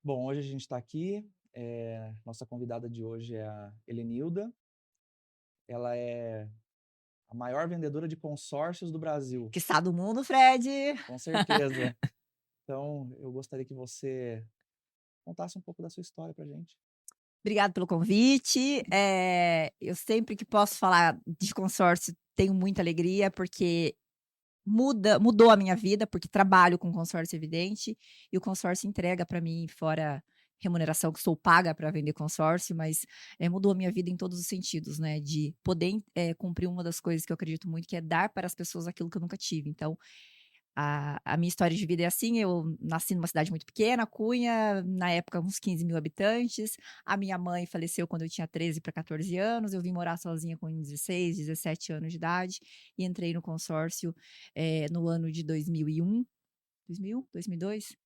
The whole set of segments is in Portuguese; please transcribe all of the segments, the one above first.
Bom, hoje a gente está aqui, nossa convidada de hoje é a Helenilda, ela é a maior vendedora de consórcios do Brasil, Que está do mundo, Fred. com certeza. Então, eu gostaria que você contasse um pouco da sua história pra gente. Obrigada pelo convite. Eu sempre que posso falar de consórcio, tenho muita alegria, porque mudou a minha vida, porque trabalho com consórcio evidente, e o consórcio entrega para mim, fora remuneração que sou paga para vender consórcio, mas, mudou a minha vida em todos os sentidos, né, de poder, cumprir uma das coisas que eu acredito muito, que é dar para as pessoas aquilo que eu nunca tive. Então, a minha história de vida é assim: eu nasci numa cidade muito pequena, Cunha, na época uns 15.000 habitantes. A minha mãe faleceu quando eu tinha 13 para 14 anos, eu vim morar sozinha com 16, 17 anos de idade e entrei no consórcio, no ano de 2001. 2001? 2002?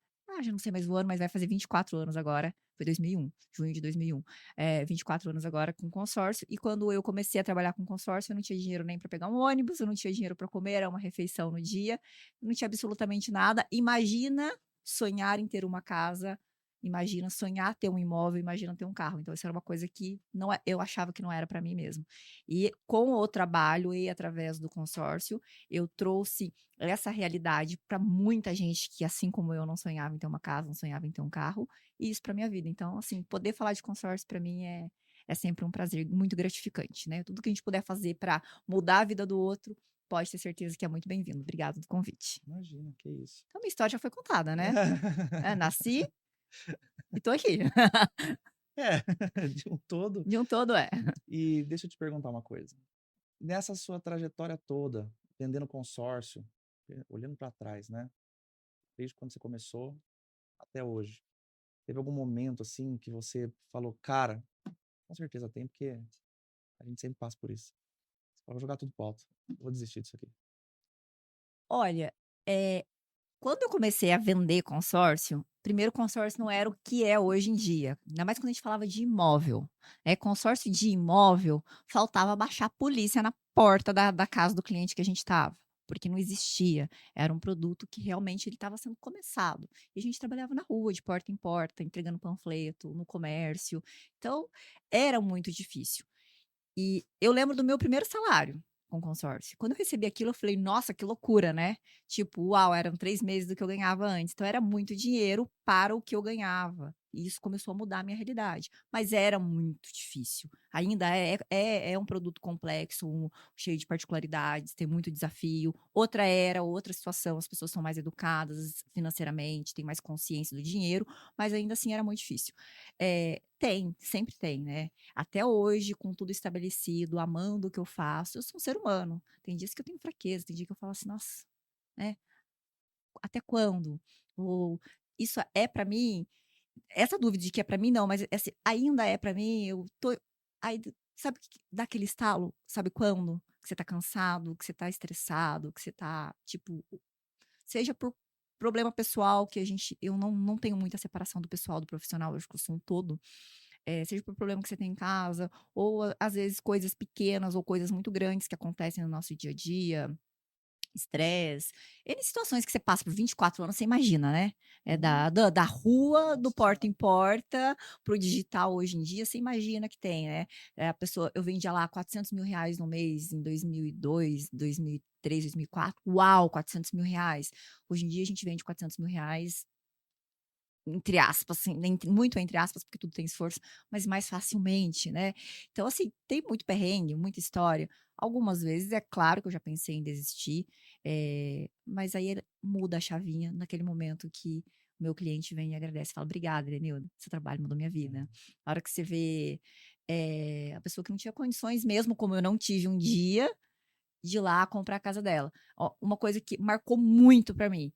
Já não sei mais o ano, mas vai fazer 24 anos agora. Foi 2001, junho de 2001. 24 anos agora com consórcio. E quando eu comecei a trabalhar com consórcio, eu não tinha dinheiro nem para pegar um ônibus, eu não tinha dinheiro para comer, era uma refeição no dia, não tinha absolutamente nada. Imagina sonhar em ter uma casa, imagina sonhar ter um imóvel, imagina ter um carro. Então, isso era uma coisa que não eu achava que não era para mim mesmo. E com o trabalho e através do consórcio, eu trouxe essa realidade para muita gente que, assim como eu, não sonhava em ter uma casa, não sonhava em ter um carro, e isso para minha vida. Então, assim, poder falar de consórcio para mim é sempre um prazer muito gratificante, né. Tudo que a gente puder fazer para mudar a vida do outro, pode ter certeza que é muito bem-vindo. Obrigada do convite. Imagina, que isso. Então minha história já foi contada, né. Nasci e tô aqui. É, de um todo. De um todo é. E deixa eu te perguntar uma coisa, nessa sua trajetória toda, vendendo consórcio, olhando pra trás, né, desde quando você começou até hoje, teve algum momento, assim, que você falou: "Cara, com certeza tem, porque a gente sempre passa por isso"? Você falou: "Vou jogar tudo pro alto, vou desistir disso aqui"? Olha, eh quando eu comecei a vender consórcio, primeiro consórcio não era o que é hoje em dia, ainda mais quando a gente falava de imóvel. Consórcio de imóvel, faltava baixar a polícia na porta da casa do cliente que a gente estava, porque não existia. Era um produto que realmente ele estava sendo começado. E a gente trabalhava na rua, de porta em porta, entregando panfleto, no comércio. Então, era muito difícil. E eu lembro do meu primeiro salário com consórcio. Quando eu recebi aquilo, eu falei: "Nossa, que loucura", né. Tipo, uau, eram 3 meses do que eu ganhava antes. Então era muito dinheiro para o que eu ganhava. E isso começou a mudar a minha realidade. Mas era muito difícil. Ainda é um produto complexo, cheio de particularidades, tem muito desafio. Outra era, outra situação, as pessoas são mais educadas financeiramente, têm mais consciência do dinheiro, mas ainda assim era muito difícil. Tem, sempre tem, né. Até hoje, com tudo estabelecido, amando o que eu faço, eu sou um ser humano. Tem dias que eu tenho fraqueza, tem dia que eu falo assim: "Nossa, né, até quando?" Ou "Isso é pra mim?" Essa dúvida de que é pra mim não, mas assim, ainda é pra mim, eu tô aí sabe que dá aquele estalo? Sabe quando? Que você tá cansado, que você tá estressado, que você tá, tipo, seja por problema pessoal que eu não tenho muita separação do pessoal do profissional, eu acho que eu sou um todo. Seja por problema que você tem em casa, ou às vezes coisas pequenas ou coisas muito grandes que acontecem no nosso dia a dia, estresse, N situações que você passa por 24 anos, você imagina, né. É Hum, da rua, do nossa porta em senhora. porta, para o digital hoje em dia, você imagina que tem, né. A pessoa eu vendia lá R$ 400.000 no mês em 2002, 2003, 2004, uau, R$ 400.000. Hoje em dia a gente vende R$ 400.000 entre aspas, assim, muito entre aspas, porque tudo tem esforço, mas mais facilmente, né. Então, assim, tem muito perrengue, muita história. Algumas vezes, é claro que eu já pensei em desistir, mas aí muda a chavinha naquele momento que o meu cliente vem e agradece e fala: "Obrigada, Elenilda, seu trabalho mudou minha vida". É. A hora que você vê, a pessoa que não tinha condições mesmo, como eu não tive um dia, de ir lá comprar a casa dela. Ó, uma coisa que marcou muito pra mim,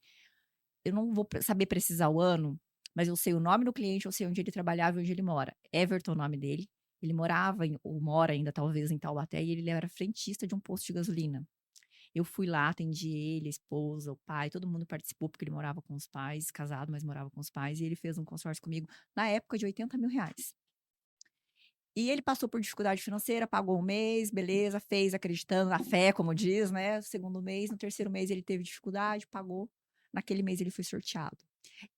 eu não vou saber precisar o ano, mas eu sei o nome do cliente, eu sei onde ele trabalhava e onde ele mora. Everton, o nome dele. Ele morava ou mora ainda, talvez, em Taubaté, e ele era frentista de um posto de gasolina. Eu fui lá, atendi ele, a esposa, o pai, todo mundo participou, porque ele morava com os pais, casado, mas morava com os pais, e ele fez um consórcio comigo, na época, de R$ 80.000. E ele passou por dificuldade financeira, pagou um mês, beleza, fez acreditando na fé, como diz, né, segundo mês, no terceiro mês ele teve dificuldade, pagou, naquele mês ele foi sorteado.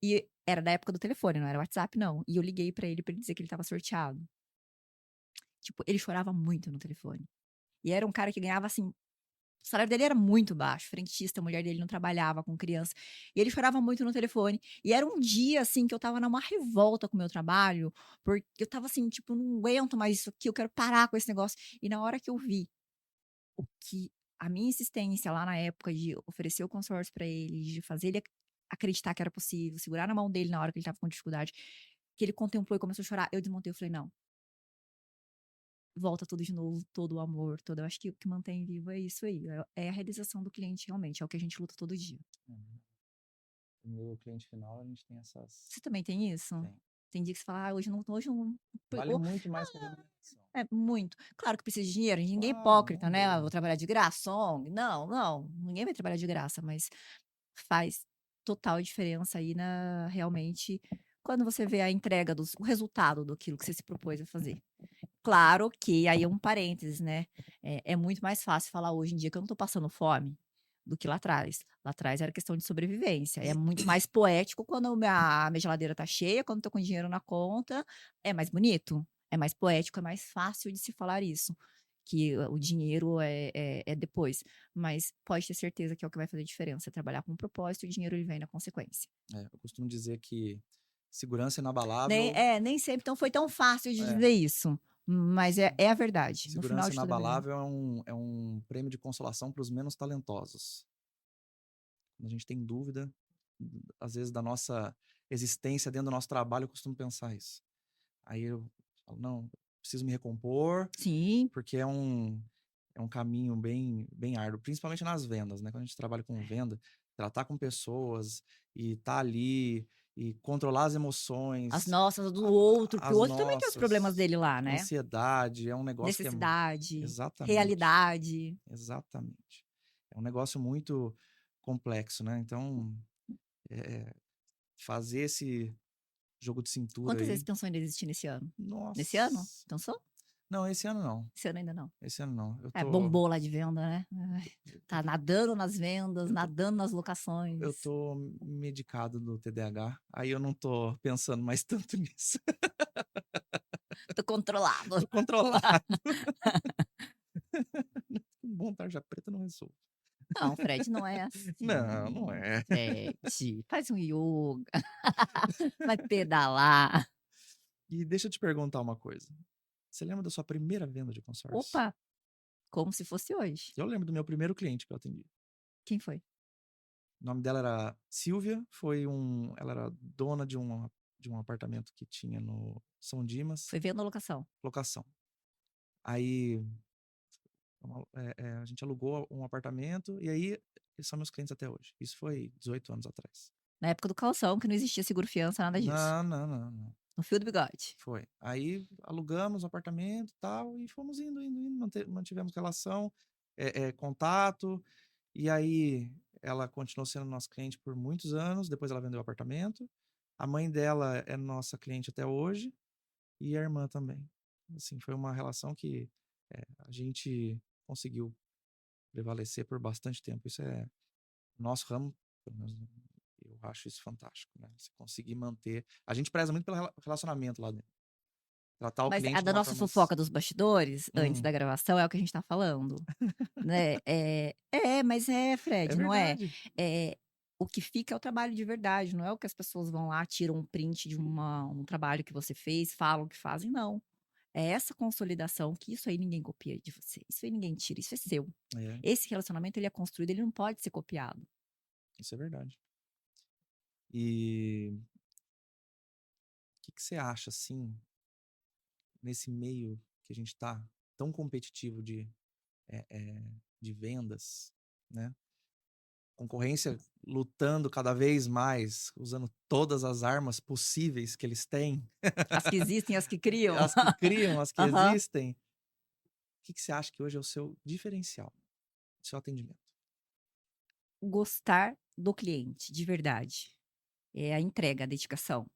E era da época do telefone, não era WhatsApp não. E eu liguei pra ele dizer que ele estava sorteado. Tipo, ele chorava muito no telefone. E era um cara que ganhava, assim, o salário dele era muito baixo, frentista, a mulher dele não trabalhava com criança, e ele chorava muito no telefone. E era um dia, assim, que eu estava numa revolta com o meu trabalho, porque eu estava assim, tipo: "Não aguento mais isso aqui, eu quero parar com esse negócio". E na hora que eu vi o que a minha insistência lá na época de oferecer o consórcio pra ele, de fazer ele acreditar que era possível, segurar na mão dele na hora que ele estava com dificuldade, que ele contemplou e começou a chorar, eu desmontei, eu falei: "Não, volta tudo de novo, todo o amor, todo", eu acho que o que mantém vivo é isso aí, é a realização do cliente realmente, é o que a gente luta todo dia. Uhum. No cliente final, a gente tem Você também tem isso? tem. Tem dia que você fala: "Ah, hoje não Vale ou". muito mais que a remuneração. É, muito. Claro que precisa de dinheiro, ninguém é Claro, hipócrita, não né: "Ah, vou dúvida. trabalhar de graça, ONG". Não, não, ninguém vai trabalhar de graça, mas faz total diferença aí na realmente, quando você vê a entrega dos o resultado daquilo que você se propôs a fazer. Claro que aí é um parênteses, né, é muito mais fácil falar hoje em dia que eu não tô passando fome, do que lá atrás. Lá atrás era questão de sobrevivência, é muito mais poético quando a minha geladeira tá cheia, quando eu tô com dinheiro na conta, é mais bonito, é mais poético, é mais fácil de se falar isso, que o dinheiro é depois, mas pode ter certeza que é o que vai fazer diferença, é trabalhar com um propósito e o dinheiro ele vem na consequência. Eu costumo dizer que segurança Nem inabalável é, nem sempre então foi tão fácil de é, dizer isso, mas se é a verdade, no final segurança de tudo é a verdade. inabalável é um prêmio de consolação para os menos talentosos. Quando a gente tem dúvida, às vezes, da nossa existência dentro do nosso trabalho, eu costumo pensar isso. Aí eu falo: "Não, preciso me recompor", Sim, porque é um caminho bem árduo, principalmente nas vendas, né, quando a gente trabalha com venda, tratar com pessoas e estar ali e controlar as as emoções, nossas do outro, porque o as outro também tem os problemas nossas, dele lá, né. ansiedade, é um negócio que é Necessidade, exatamente, realidade. exatamente. É um negócio muito complexo, né, então, eh, fazer esse jogo de cintura Quantas vezes aí, pensou em desistir nesse ano? Nesse ano? nossa. Pensou? Não, esse ano não, Esse ano ainda não. esse ano não. É, bombou lá de venda, né. Ai, tá nadando nas vendas, Eu tô nadando nas eu locações. tô medicado do TDAH, aí eu não tô pensando mais tanto nisso. Tô controlado. Tô controlado. Com bom tarja preta não resolve. Não, Fred, não é Não, não assim, é. Fred. Faz um ioga, vai pedalar. E deixa eu te perguntar uma coisa, você lembra da sua primeira venda de consórcio? Opa, como se fosse hoje. Eu lembro do meu primeiro cliente que eu atendi. Quem foi? O nome dela era Silvia, ela era dona de um apartamento que tinha no São Dimas, Foi venda ou locação? locação. Aí, a gente alugou um apartamento e aí eles são meus clientes até hoje. Isso foi 18 anos atrás. Na época do calção, que não existia seguro fiança, nada disso. Não, não, não, não. No fio do bigode. Foi. Aí alugamos o apartamento, e tal, e fomos indo, mantivemos relação, contato, e aí ela continuou sendo nossa cliente por muitos anos, depois ela vendeu o apartamento. A mãe dela é nossa cliente até hoje, e a irmã também. Assim, foi uma relação que, a gente conseguiu prevalecer por bastante tempo. Isso é nosso ramo, pelo menos eu acho isso fantástico, né, você conseguir manter, a gente preza muito pelo relacionamento lá dentro. Tratar o Mas a cliente de da uma nossa forma s fofoca dos bastidores, antes hum, da gravação, é o que a gente tá falando, né. Mas é, é Fred, não é? verdade. O que fica é o trabalho de verdade, não é o que as pessoas vão lá, tiram um print de um trabalho que você fez, falam que fazem, não. É essa consolidação que isso aí ninguém copia de você, isso aí ninguém tira, isso é seu. É, Esse relacionamento ele é construído, ele não pode ser copiado. isso é verdade. E o que que você acha, assim, nesse meio que a gente tá, tão competitivo de vendas, né, concorrência lutando cada vez mais, usando todas as armas possíveis que eles têm, As que existem, as que criam. as que criam, as que Aham. existem. O que que você acha que hoje é o seu diferencial, do seu atendimento? Gostar do cliente, de verdade. É a entrega, a dedicação.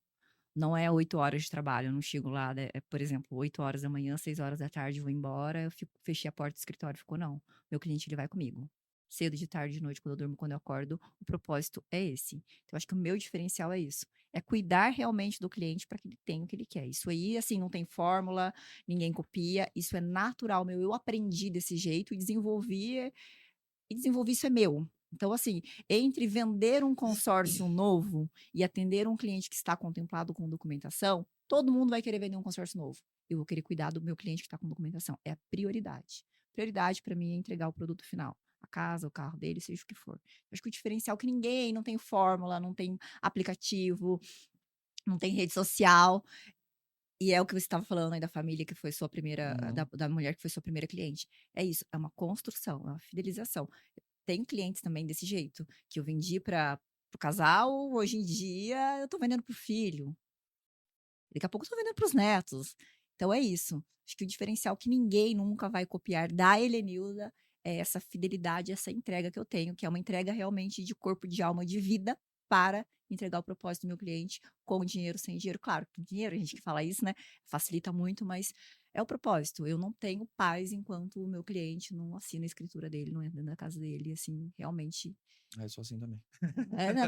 Não é 8 horas de trabalho, eu não chego lá, por exemplo, 8 horas da manhã, 6 horas da tarde, vou embora, eu fico fechei a porta do escritório, ficou não. Meu cliente ele vai comigo. cedo, de tarde, de noite, quando eu durmo, quando eu acordo, o propósito é esse. Então, acho que o meu diferencial é isso. É cuidar realmente do cliente para que ele tenha o que ele quer. Isso aí, assim, não tem fórmula, ninguém copia, isso é natural meu. Eu aprendi desse jeito e desenvolvi isso é meu. Então, assim, entre vender um consórcio novo e atender um cliente que está contemplado com documentação, todo mundo vai querer vender um consórcio novo. Eu vou querer cuidar do meu cliente que está com documentação. É a prioridade. Prioridade para mim é entregar o produto final. A casa, o carro dele, seja o que for. Eu acho que o diferencial é que ninguém, não tem fórmula, não tem aplicativo, não tem rede social. E é o que você estava falando aí da família que foi sua primeira, Uhum. da mulher que foi sua primeira cliente. É isso, é uma construção, é uma fidelização. Tenho clientes também desse jeito, que eu vendi para o casal, hoje em dia eu tô vendendo para o filho, daqui a pouco eu tô vendendo para os netos. Então é isso, acho que o diferencial que ninguém nunca vai copiar da Helenilda é essa fidelidade, essa entrega que eu tenho, que é uma entrega realmente de corpo, de alma, de vida para entregar o propósito do meu cliente com dinheiro, sem dinheiro. Claro, com dinheiro, a gente que fala isso, né, facilita muito, mas é o propósito. Eu não tenho paz enquanto o meu cliente não assina a escritura dele, não entra dentro da casa dele, assim, realmente Eu sou assim também.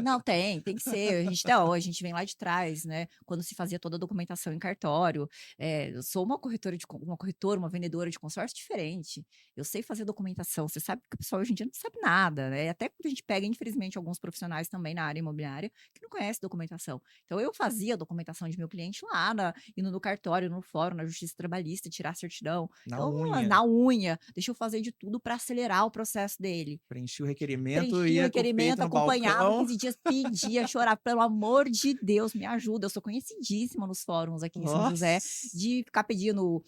não, tem que ser. A gente vem lá de trás, né? Quando se fazia toda a documentação em cartório. Eu sou uma corretora, uma corretora, uma vendedora de consórcio diferente. Eu sei fazer documentação. Você sabe que o pessoal hoje em dia não sabe nada, né? Até quando a gente pega, infelizmente, alguns profissionais também na área imobiliária que não conhecem documentação. Então, eu fazia a documentação de meu cliente lá, indo no cartório, no fórum, na Justiça Trabalhista, tirar a certidão. Na Então, unha. na unha, deixa eu fazer de tudo para acelerar o processo dele. Preenchi o requerimento, Preenchia o ia com o requerimento, peito no acompanhava balcão. 15 dias, pedia, chorava, pelo amor de Deus, me ajuda. Eu sou conhecidíssima nos fóruns aqui em São José, Nossa! de ficar pedindo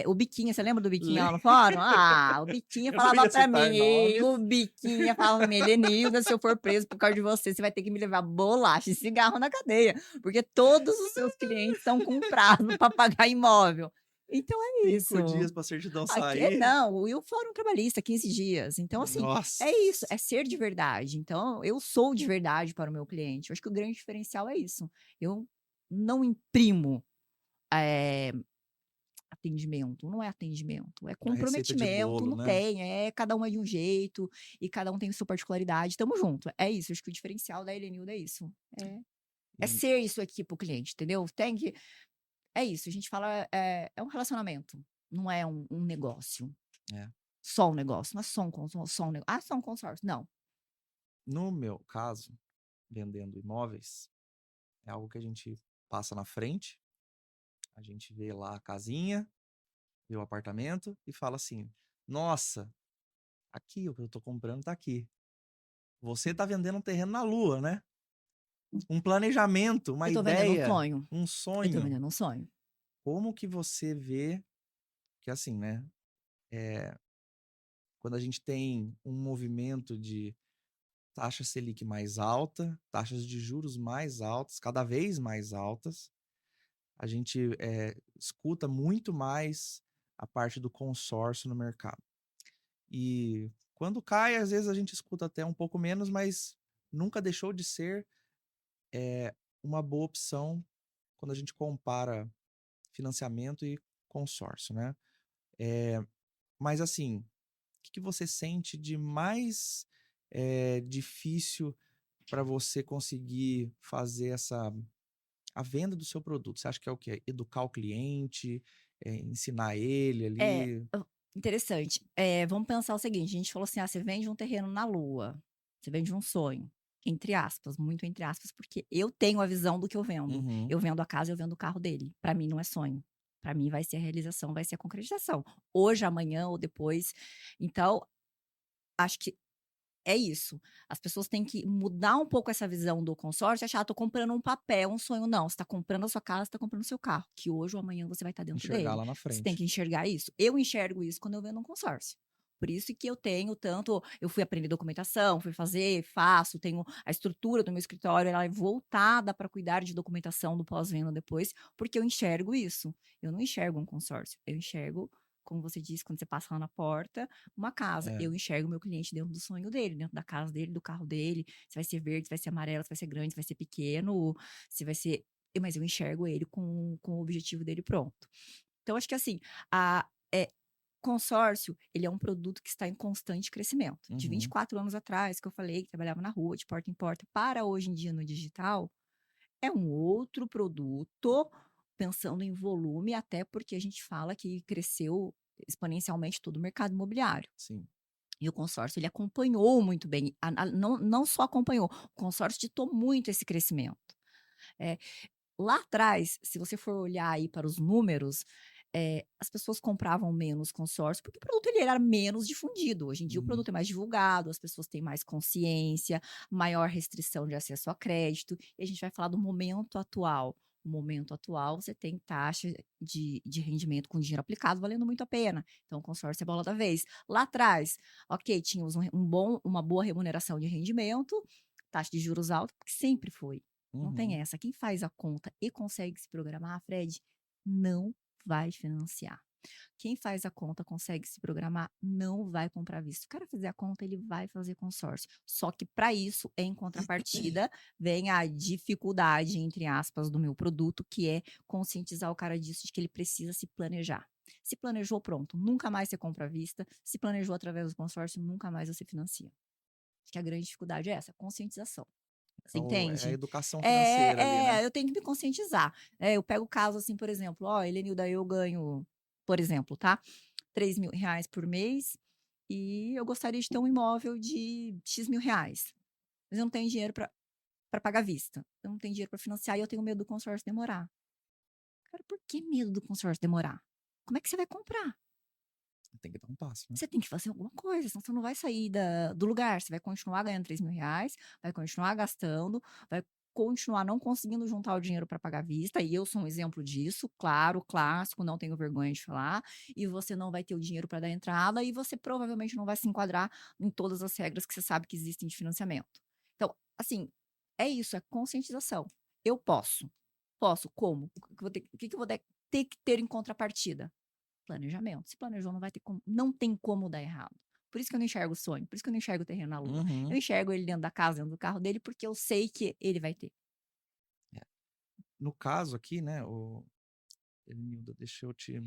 o Biquinha, você lembra do Biquinha Le lá no fórum? Ah, o Biquinha eu não falava ia pra citar mim, nomes. o Biquinha falava pra mim, Helenilda, se eu for preso por causa de você, você vai ter que me levar bolacha e cigarro na cadeia, porque todos os seus clientes estão com prazo para pagar imóvel. Então é 5 isso. dias pra certidão Aqui sair. não, e o fórum trabalhista, 15 dias. Então, assim, é isso, Nossa! é ser de verdade. Então, eu sou de verdade para o meu cliente. Eu acho que o grande diferencial é isso. Eu não imprimo eh, atendimento, não é atendimento, é A receita de comprometimento, bolo, não né. tem, cada um é de um jeito e cada um tem sua particularidade. Tamo junto, é isso. Acho que o diferencial da Helenilda é isso. É E ser isso aqui para o cliente, entendeu? É isso, a gente fala, é um relacionamento, não é um negócio. é. Só um negócio, não é só um só um negócio. Ah, só um consórcio. Não. No meu caso, vendendo imóveis, é algo que a gente passa na frente, a gente vê lá a casinha, vê o apartamento e fala assim: "Nossa, aqui o que eu tô comprando tá aqui. Você tá vendendo um terreno na lua, né?". Um planejamento, uma Eu tô vendendo um ideia, sonho. um Eu tô sonho. vendendo um sonho. Como que você vê que assim, né, eh, quando a gente tem um movimento de taxa Selic mais alta, taxas de juros mais altas, cada vez mais altas, a gente, escuta muito mais a parte do consórcio no mercado. E quando cai, às vezes a gente escuta até um pouco menos, mas nunca deixou de ser, uma boa opção quando a gente compara financiamento e consórcio, né. Mas assim, o que você sente de mais, difícil para você conseguir fazer a venda do seu produto? Você acha que é o quê? Educar o cliente, ensinar ele É, ali? interessante. Vamos pensar o seguinte, a gente falou assim: "Ah, você vende um terreno na lua, você vende um sonho", entre aspas, muito entre aspas, porque eu tenho a visão do que eu vendo. Uhum. Eu vendo a casa, eu vendo o carro dele. Para mim não é sonho. Para mim vai ser a realização, vai ser a concretização. Hoje, amanhã ou depois. Então, acho que é isso. As pessoas têm que mudar um pouco essa visão do consórcio e achar: "Ah, tô comprando um papel, um sonho". Não, você tá comprando a sua casa, você tá comprando o seu carro, que hoje ou amanhã você vai estar dentro Enxergar dele. lá na Você tem frente. que enxergar isso. Eu enxergo isso quando eu vendo um consórcio. Por isso que eu tenho tanto eu fui aprender documentação, fui fazer, faço, tenho a estrutura do meu escritório, ela é voltada para cuidar de documentação do pós-venda depois, porque eu enxergo isso. Eu não enxergo um consórcio, eu enxergo, como você disse, quando você passa lá na porta, uma casa. É. Eu enxergo o meu cliente dentro do sonho dele, dentro da casa dele, do carro dele. Se vai ser verde, se vai ser amarelo, se vai ser grande, se vai ser pequeno, se vai ser. Mas eu enxergo ele com o objetivo dele pronto. Então, acho que assim, a, é, consórcio, ele é um produto que está em constante crescimento. De Uhum. 24 anos atrás, que eu falei que trabalhava na rua, de porta em porta, para hoje em dia no digital, é um outro produto, pensando em volume, até porque a gente fala que cresceu exponencialmente todo o mercado imobiliário. Sim. E o consórcio, ele acompanhou muito bem, não só acompanhou, o consórcio ditou muito esse crescimento. Eh, Lá atrás, se você for olhar aí para os números, as pessoas compravam menos consórcio, porque o produto ele era menos difundido. Hoje em dia o Uhum. produto é mais divulgado, as pessoas têm mais consciência, maior restrição de acesso a crédito, e a gente vai falar do momento atual. O momento atual, você tem taxa de rendimento com dinheiro aplicado valendo muito a pena. Então, o consórcio é a bola da vez. Lá atrás, ok, tínhamos uma boa remuneração de rendimento, taxa de juros alta, porque sempre foi. Não tem Uhum. essa. Quem faz a conta e consegue se programar, Fred, não vai financiar. Quem faz a conta, consegue se programar, não vai comprar visto. Se o cara fizer a conta, ele vai fazer consórcio. Só que para isso, em contrapartida, vem a dificuldade, entre aspas, do meu produto, que é conscientizar o cara disso, de que ele precisa se planejar. Se planejou, pronto. Nunca mais você compra à vista. Se planejou através do consórcio, nunca mais você financia. Acho que a grande dificuldade é essa, conscientização. Você É a entende? educação financeira ali, né? Eu tenho que me conscientizar. Eu pego o caso assim, por exemplo, ó, Helenilda, eu ganho, por exemplo, tá? R$ 3.000 por mês e eu gostaria de ter um imóvel de X mil reais. Mas eu não tenho dinheiro para pagar à vista. Eu não tenho dinheiro para financiar e eu tenho medo do consórcio demorar. Cara, por que medo do consórcio demorar? Como é que você vai comprar? Tem que dar um passo, né? Você tem que fazer alguma coisa, senão você não vai sair do lugar. Você vai continuar ganhando R$ 3.000, vai continuar gastando, vai continuar não conseguindo juntar o dinheiro para pagar à vista. E eu sou um exemplo disso, claro, clássico, não tenho vergonha de falar. E você não vai ter o dinheiro para dar entrada e você provavelmente não vai se enquadrar em todas as regras que você sabe que existem de financiamento. Então, assim, é isso, é conscientização. Eu posso. Posso, como? O que que eu vou ter que ter em contrapartida? Planejamento. Se planejou, não tem como dar errado. Por isso que eu não enxergo o sonho, por isso que eu não enxergo o terreno na lua. Eu Uhum. enxergo ele dentro da casa, dentro do carro dele, porque eu sei que ele vai ter. É. No caso aqui, né, Elenilda, deixa eu te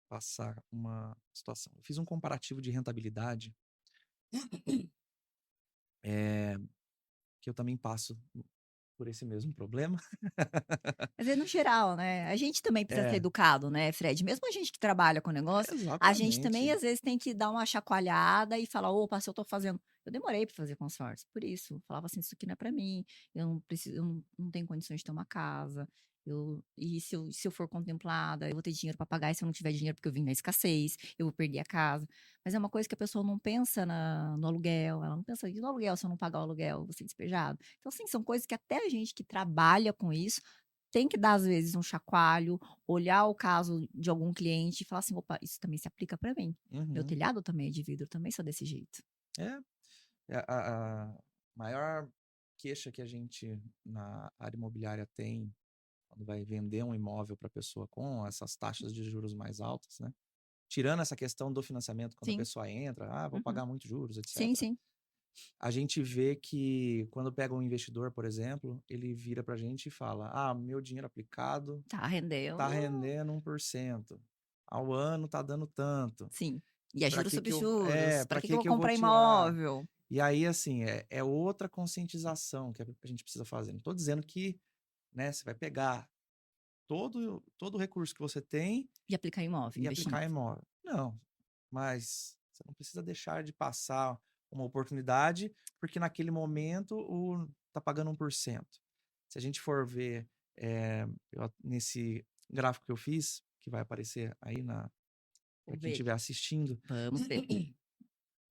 passar uma situação. Eu fiz um comparativo de rentabilidade, que eu também passo por esse mesmo problema. Mas é no geral, né? A gente também precisa ser É, educado, né, Fred? Mesmo a gente que trabalha com negócio, a gente também exatamente. às vezes tem que dar uma chacoalhada e falar: opa, se eu tô fazendo. Eu demorei para fazer consórcio, por isso. Eu falava assim: isso aqui não é para mim, eu não preciso, eu não tenho condições de ter uma casa. E se eu for contemplada, eu vou ter dinheiro para pagar, e se eu não tiver dinheiro, porque eu vim na escassez, eu vou perder a casa. Mas é uma coisa que a pessoa não pensa no aluguel, ela não pensa, e no aluguel, se eu não pagar o aluguel, eu vou ser despejado. Então, assim, são coisas que até a gente que trabalha com isso tem que dar, às vezes, um chacoalho, olhar o caso de algum cliente e falar assim: opa, isso também se aplica para mim. Meu Uhum. telhado também é de vidro, eu também sou desse jeito. É, a maior queixa que a gente na área imobiliária tem quando vai vender um imóvel para a pessoa com essas taxas de juros mais altas, né? Tirando essa questão do financiamento, quando a Sim. pessoa entra, vou Uhum. pagar muitos juros, Sim, etc. sim. A gente vê que quando pega um investidor, por exemplo, ele vira para a gente e fala: meu dinheiro aplicado Tá rendendo. tá rendendo 1%. Ao ano tá dando tanto. Sim. E é Para juros que sobre que eu, juros. Para para que que eu que vou que eu vou comprar tirar? imóvel? E aí, assim, é outra conscientização que a gente precisa fazer. Não estou dizendo que, né, você vai pegar todo o recurso que você tem E aplicar imóvel, e investir em aplicar em imóvel. imóvel. Não, mas você não precisa deixar de passar uma oportunidade, porque naquele momento tá pagando 1%. Se a gente for ver nesse gráfico que eu fiz, que vai aparecer aí para Vou quem ver. estiver assistindo, Vamos ver.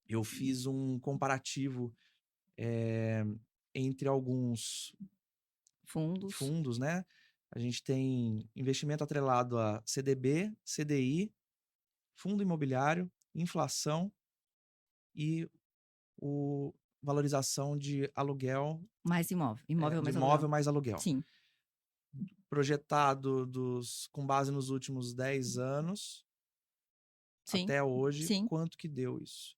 eu fiz um comparativo eh, entre alguns Fundos. fundos, né? A gente tem investimento atrelado a CDB, CDI, fundo imobiliário, inflação e o valorização de aluguel, Mais imóvel. Imóvel de mais aluguel. imóvel mais aluguel. Sim. Projetado com base nos últimos 10 anos Sim. até hoje, Sim. quanto que deu isso?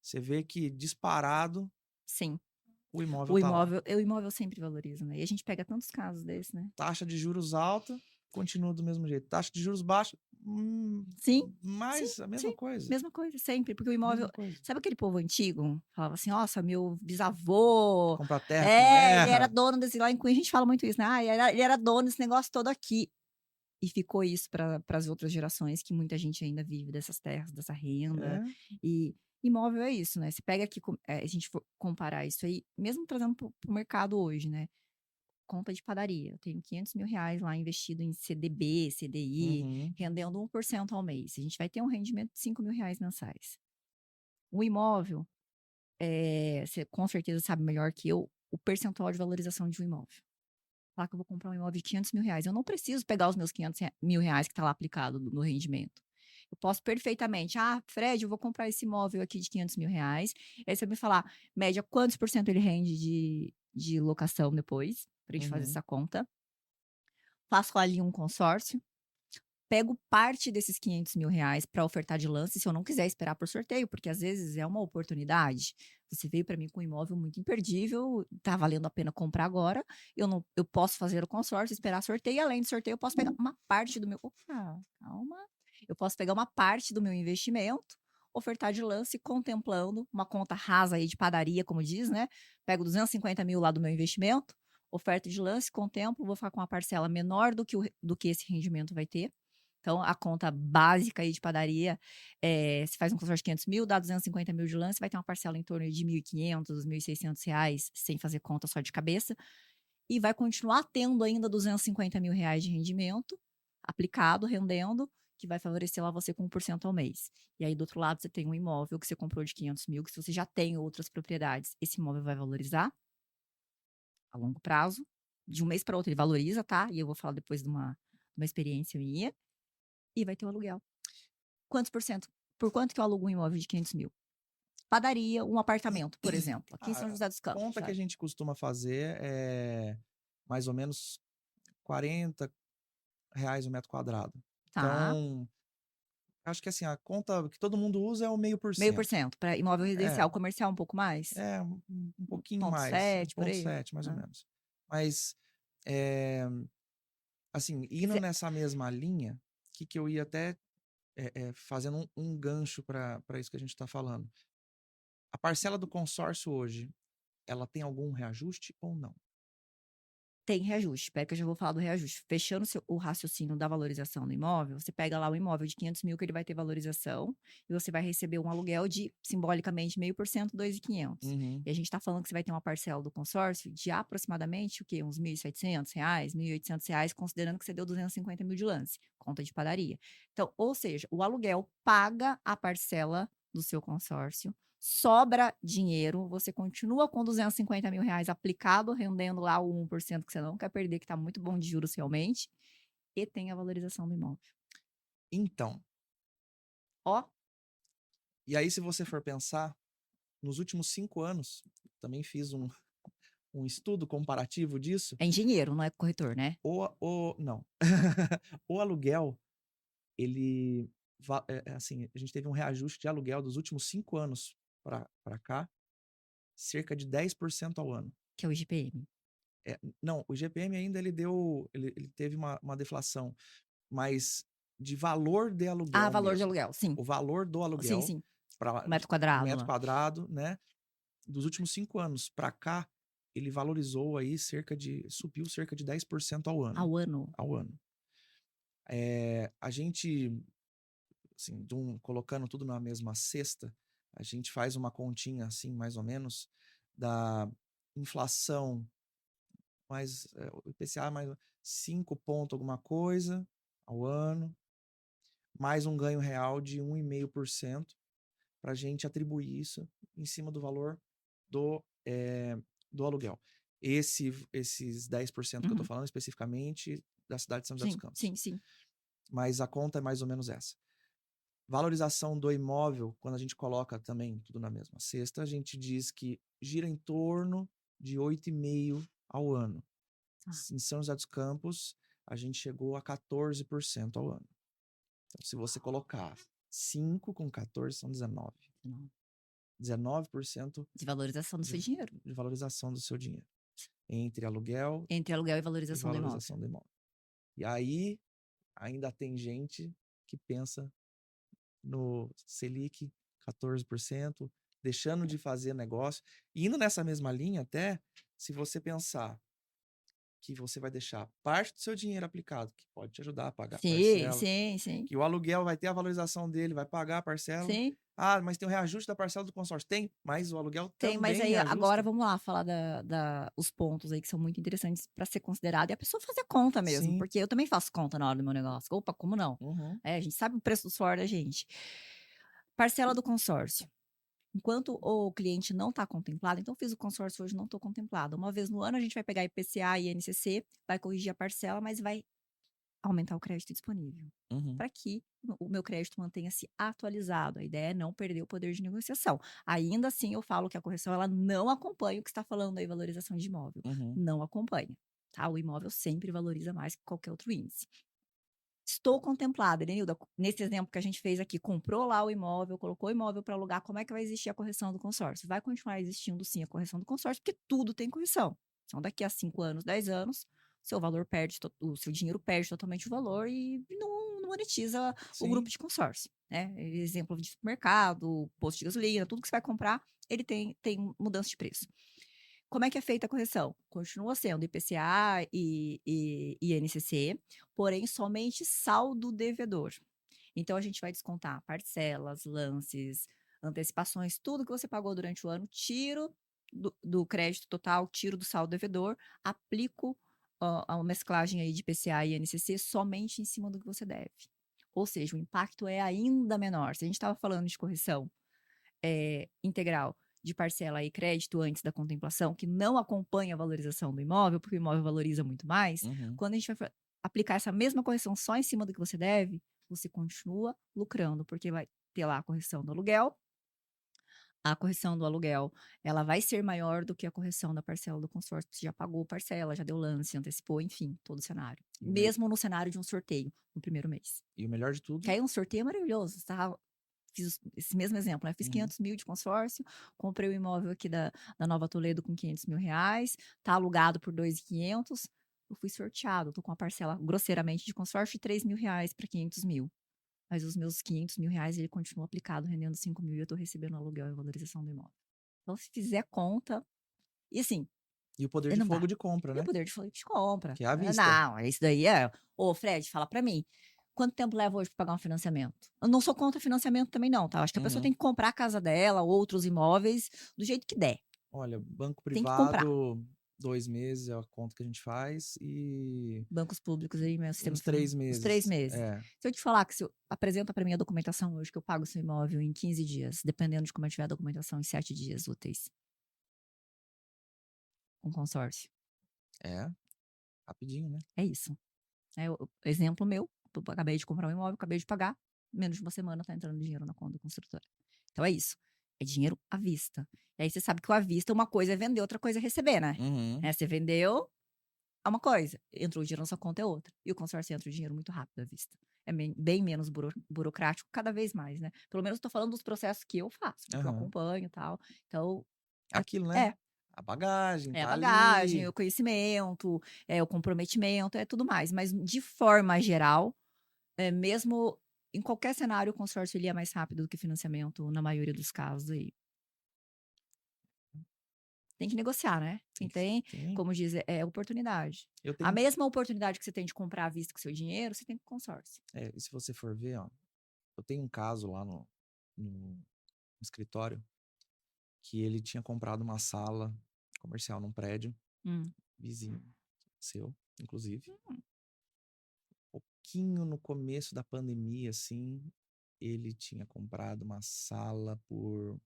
Você vê que disparado Sim. o imóvel O tá lá. imóvel sempre valoriza, né? E a gente pega tantos casos desses, né? Taxa de juros alta, continua do mesmo jeito. Taxa de juros baixa, Sim, sim, mais a mesma sim. coisa. Mesma coisa, sempre. Porque o imóvel. Mesma coisa. Sabe aquele povo antigo? Falava assim: nossa, meu bisavô. Comprar terra com É, ele era erra. dono desse. Lá em Cunha a gente fala muito isso, né? Ah, ele era dono desse negócio todo aqui. E ficou isso para as outras gerações, que muita gente ainda vive dessas terras, dessa renda. É. E imóvel é isso, né? Você pega aqui, a gente for comparar isso aí, mesmo trazendo para o mercado hoje, né? Conta de padaria. Eu tenho R$ 500.000 lá investido em CDB, CDI, Uhum. rendendo 1% ao mês. A gente vai ter um rendimento de R$ 5.000 mensais. O imóvel, você com certeza sabe melhor que eu o percentual de valorização de um imóvel. Falar que eu vou comprar um imóvel de R$ 500.000. Eu não preciso pegar os meus R$ 500.000 que está lá aplicado no rendimento. Eu posso perfeitamente, Fred, eu vou comprar esse imóvel aqui de R$ 500.000. Aí você vai me falar, média, quantos por cento ele rende de locação depois, para a gente fazer Uhum. essa conta. Faço ali um consórcio, pego parte desses R$ 500.000 para ofertar de lance, se eu não quiser esperar por sorteio, porque às vezes é uma oportunidade. Você veio para mim com um imóvel muito imperdível, tá valendo a pena comprar agora. Eu posso fazer o consórcio, esperar sorteio, e além do sorteio, eu posso pegar uma parte do meu. Opa, calma. Eu posso pegar uma parte do meu investimento, ofertar de lance, contemplando uma conta rasa aí de padaria, como diz, né? Pego 250 mil lá do meu investimento, oferta de lance, contemplo, vou ficar com uma parcela menor do que esse rendimento vai ter. Então, a conta básica aí de padaria, se faz um consórcio de 500 mil, dá 250 mil de lance, vai ter uma parcela em torno de R$ 1.500, R$ 1.600, sem fazer conta só de cabeça, e vai continuar tendo ainda R$ 250.000 de rendimento aplicado, rendendo, que vai favorecer lá você com 1% ao mês. E aí, do outro lado, você tem um imóvel que você comprou de 500 mil, que se você já tem outras propriedades, esse imóvel vai valorizar a longo prazo. De um mês para outro ele valoriza, tá? E eu vou falar depois de uma experiência minha. E vai ter o aluguel. Quantos por cento? Por quanto que eu alugo um imóvel de 500 mil? Padaria, um apartamento, por exemplo, aqui em São A José dos Campos, conta que a sabe? gente costuma fazer é mais ou menos R$ 40 o metro quadrado. Tá. Então, acho que assim, a conta que todo mundo usa é o meio por Meio por cento. cento para imóvel É, residencial, comercial um pouco mais? um pouquinho Ponto mais, um 7 por ponto aí? sete mais ou Ah. menos. Mas, eh, assim, indo Cê- nessa mesma linha, que eu ia até fazendo um gancho para isso que a gente está falando. A parcela do consórcio hoje, ela tem algum reajuste ou não? Tem reajuste. Espera que eu já vou falar do reajuste. Fechando o raciocínio da valorização do imóvel, você pega lá o imóvel de 500 mil que ele vai ter valorização e você vai receber um aluguel de, simbolicamente, 0,5%, 2.500. Uhum. E a gente está falando que você vai ter uma parcela do consórcio de aproximadamente, o quê? Uns R$ 1.700, R$ 1.800, considerando que você deu 250 mil de lance, conta de padaria. Então, ou seja, o aluguel paga a parcela do seu consórcio, sobra dinheiro, você continua com R$ 250.000 aplicado, rendendo lá o 1% que você não quer perder, que está muito bom de juros realmente, e tem a valorização do imóvel. Então, Ó, e aí se você for pensar, nos últimos 5 anos, também fiz um estudo comparativo disso, é engenheiro, não é corretor, né? não. O aluguel, ele, assim, a gente teve um reajuste de aluguel dos últimos 5 anos para cá, cerca de 10% ao ano. Que é o IGPM. Não, o IGPM ainda ele teve uma deflação, mas de valor de Ah, aluguel valor de mesmo. aluguel, sim. O valor do Sim, aluguel sim. para O metro o quadrado metro lá. quadrado, né, dos últimos 5 anos para cá, ele valorizou aí subiu cerca de 10% ao ano. Ao ano. Ao ano. A gente, assim, colocando tudo na mesma cesta, a gente faz uma continha, assim, mais ou menos, da inflação, o IPCA mais 5 ponto alguma coisa ao ano, mais um ganho real de 1,5%, para a gente atribuir isso em cima do valor do, do aluguel. Esses 10% que eu estou Uhum. falando especificamente da cidade de São José dos Sim, Campos. sim, sim. Mas a conta é mais ou menos essa. Valorização do imóvel, quando a gente coloca também tudo na mesma cesta, a gente diz que gira em torno de 8,5% ao ano. Ah, Em São José dos Campos, a gente chegou a 14% ao ano. Então, se você colocar 5 com 14, são 19. não. 19% De valorização do de, seu dinheiro. de valorização do seu dinheiro. Entre aluguel Entre aluguel e e valorização do imóvel. valorização do imóvel. E aí, ainda tem gente que pensa no Selic 14%, deixando de fazer negócio. E indo nessa mesma linha até, se você pensar que você vai deixar parte do seu dinheiro aplicado, que pode te ajudar a pagar a Sim, parcela, sim, sim, que o aluguel vai ter a valorização dele, vai pagar a parcela. sim. Ah, mas tem o reajuste da parcela do consórcio. Tem, mas o aluguel Tem, mas também aí agora reajusta. vamos lá falar os pontos aí que são muito interessantes para ser considerado e a pessoa fazer conta mesmo, Sim. porque eu também faço conta na hora do meu negócio. Opa, como não? Uhum. A gente sabe o preço do suor da gente. Parcela do consórcio. Enquanto o cliente não está contemplado, então fiz o consórcio hoje, não estou contemplado. Uma vez no ano a gente vai pegar IPCA e INCC, vai corrigir a parcela, mas vai aumentar o crédito disponível. Uhum. Para que o meu crédito mantenha-se atualizado. A ideia é não perder o poder de negociação. Ainda assim, eu falo que a correção ela não acompanha o que está falando aí, valorização de imóvel. Uhum. Não acompanha. Tá? O imóvel sempre valoriza mais que qualquer outro índice. Estou contemplada, Elenilda, nesse exemplo que a gente fez aqui, comprou lá o imóvel, colocou o imóvel para alugar, como é que vai existir a correção do consórcio? Vai continuar existindo sim a correção do consórcio, porque tudo tem correção. Então, daqui a 5 anos, 10 anos, seu valor perde, o seu dinheiro perde totalmente o valor e não monetiza o grupo Sim. de consórcio. Né? Exemplo de supermercado, posto de gasolina, tudo que você vai comprar, ele tem mudança de preço. Como é que é feita a correção? Continua sendo IPCA e INCC, porém somente saldo devedor. Então a gente vai descontar parcelas, lances, antecipações, tudo que você pagou durante o ano, tiro do crédito total, tiro do saldo devedor, aplico a mesclagem aí de IPCA e INCC somente em cima do que você deve. Ou seja, o impacto é ainda menor. Se a gente estava falando de correção integral de parcela e crédito antes da contemplação, que não acompanha a valorização do imóvel, porque o imóvel valoriza muito mais, Uhum. quando a gente vai aplicar essa mesma correção só em cima do que você deve, você continua lucrando, porque vai ter lá a correção do aluguel. A correção do aluguel, ela vai ser maior do que a correção da parcela do consórcio, você já pagou parcela, já deu lance, antecipou, enfim, todo o cenário. Mesmo no cenário de um sorteio, no primeiro mês. E o melhor de Que tudo. aí um sorteio é maravilhoso, tá? Fiz esse mesmo exemplo, né? Fiz Uhum. 500 mil de consórcio, comprei o imóvel aqui da Nova Toledo com 500 mil reais, tá alugado por 2.500, eu fui sorteado, tô com uma parcela grosseiramente de consórcio de 3 mil reais para 500 mil. Mas os meus 500 mil reais, ele continua aplicado, rendendo 5 mil e eu tô recebendo aluguel e valorização do imóvel. Então, se fizer conta, e assim, E o poder de não fogo dá. de compra, E o né? poder de fogo de compra. Que é à Ah, vista. não, isso daí é. Ô, Fred, fala pra mim. Quanto tempo leva hoje pra pagar um financiamento? Eu não sou contra financiamento também, não, tá? Acho que a pessoa Uhum. tem que comprar a casa dela, outros imóveis, do jeito que der. Olha, banco Tem que comprar. privado, 2 meses é a conta que a gente faz e Bancos públicos aí, meu sistema uns 3 os 3 meses. meses. É. Se eu te falar que se eu apresenta pra mim a documentação hoje, que eu pago seu imóvel em 15 dias, dependendo de como eu tiver a documentação, em 7 dias úteis. Com consórcio. É. Rapidinho, né? É isso. Exemplo meu, eu acabei de comprar um imóvel, acabei de pagar, menos de uma semana tá entrando dinheiro na conta da construtora. Então é isso. É dinheiro à vista. E aí você sabe que o à vista, uma coisa é vender, outra coisa é receber, né? Uhum. Você vendeu, é uma coisa. Entrou o dinheiro na sua conta é outra. E o consórcio entra o dinheiro muito rápido à vista. É bem menos burocrático, cada vez mais, né? Pelo menos eu tô falando dos processos que eu faço, que eu Aham. acompanho e tal. Então, Aquilo, né? é, A bagagem é a tá bagagem, ali. o conhecimento, o comprometimento, é tudo mais. Mas, de forma geral, mesmo em qualquer cenário, o consórcio ele é mais rápido do que financiamento, na maioria dos casos aí. Tem que negociar, né? Quem Tem que tem, tem. como diz, é oportunidade. Eu A tenho mesma oportunidade que você tem de comprar à vista com seu dinheiro, você tem com consórcio. e se você for ver, ó, eu tenho um caso lá no escritório que ele tinha comprado uma sala comercial num prédio Hum. vizinho seu, inclusive. Pouquinho no começo da pandemia, assim, ele tinha comprado uma sala por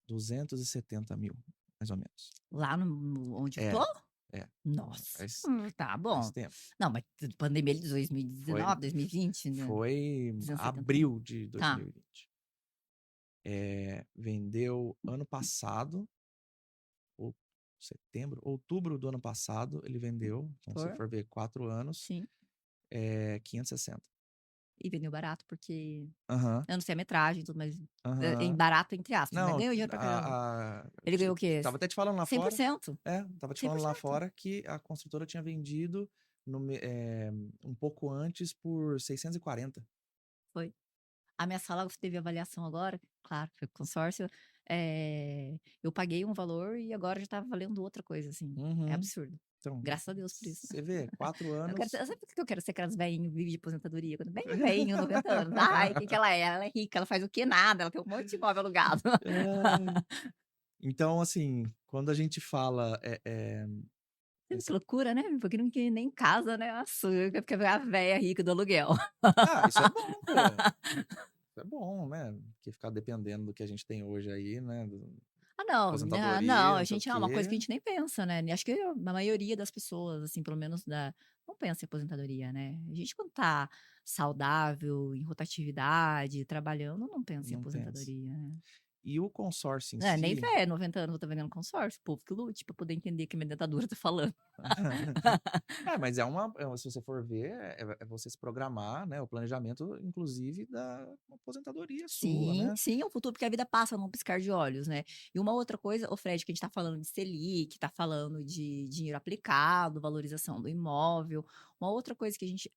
270 mil, mais ou menos. Lá onde eu tô? É, é. Nossa, Faz, tá faz bom. tempo. Não, mas pandemia de Foi, 2019, 2020, né? foi 270 mil. abril de Tá, 2020. Vendeu ano passado, ou setembro, outubro do ano passado, ele vendeu. Então, se por, for ver 4 anos, sim. 560. E vendeu barato, porque Aham, eu não sei a metragem e tudo, mas em aham. barato, entre aspas, né? Não, Ganhou dinheiro pra caramba. Ele ganhou o quê? tava até te falando lá fora. 100%. Tava te falando lá 100%. fora que a construtora tinha vendido no me um pouco antes por 640. Foi. A minha sala teve avaliação agora, claro, foi com consórcio, eu paguei um valor e agora já tá valendo outra coisa, assim, é Uhum. absurdo. Então, Graças a Deus por isso. você vê, 4 Eu quero anos. ser sabe por que eu quero ser aquelas velhinho vive de aposentadoria, quando bem velhinho, 90 anos. Ai, o que que ela é? Ela é rica, ela faz o quê? Nada, ela tem um monte de imóvel alugado. Ai. Então, assim, quando a gente fala, Você vê que esse loucura, né, porque não quer nem casa, né, nossa, quer a véia rica do aluguel. isso é bom, pô. Isso é bom, né, porque ficar dependendo do que a gente tem hoje aí, né, do Não, aposentadoria, a não sei o gente é uma coisa quê. que a gente nem pensa, né, acho que a maioria das pessoas, assim, pelo menos não pensa em aposentadoria, né. A gente quando tá saudável, em rotatividade, trabalhando, não pensa em Não pensa. aposentadoria, né. E o consórcio em É, nem si. véia, 90 anos eu tô vendendo consórcio, o povo que lute pra poder entender o que minha dentadura tá falando. É, mas se você for ver, é você se programar, né, o planejamento inclusive da aposentadoria sua, Sim, né. sim, é um futuro porque a vida passa num piscar de olhos, né. E uma outra coisa, ô Fred, que a gente tá falando de Selic, tá falando de dinheiro aplicado, valorização do imóvel, uma outra coisa que a gente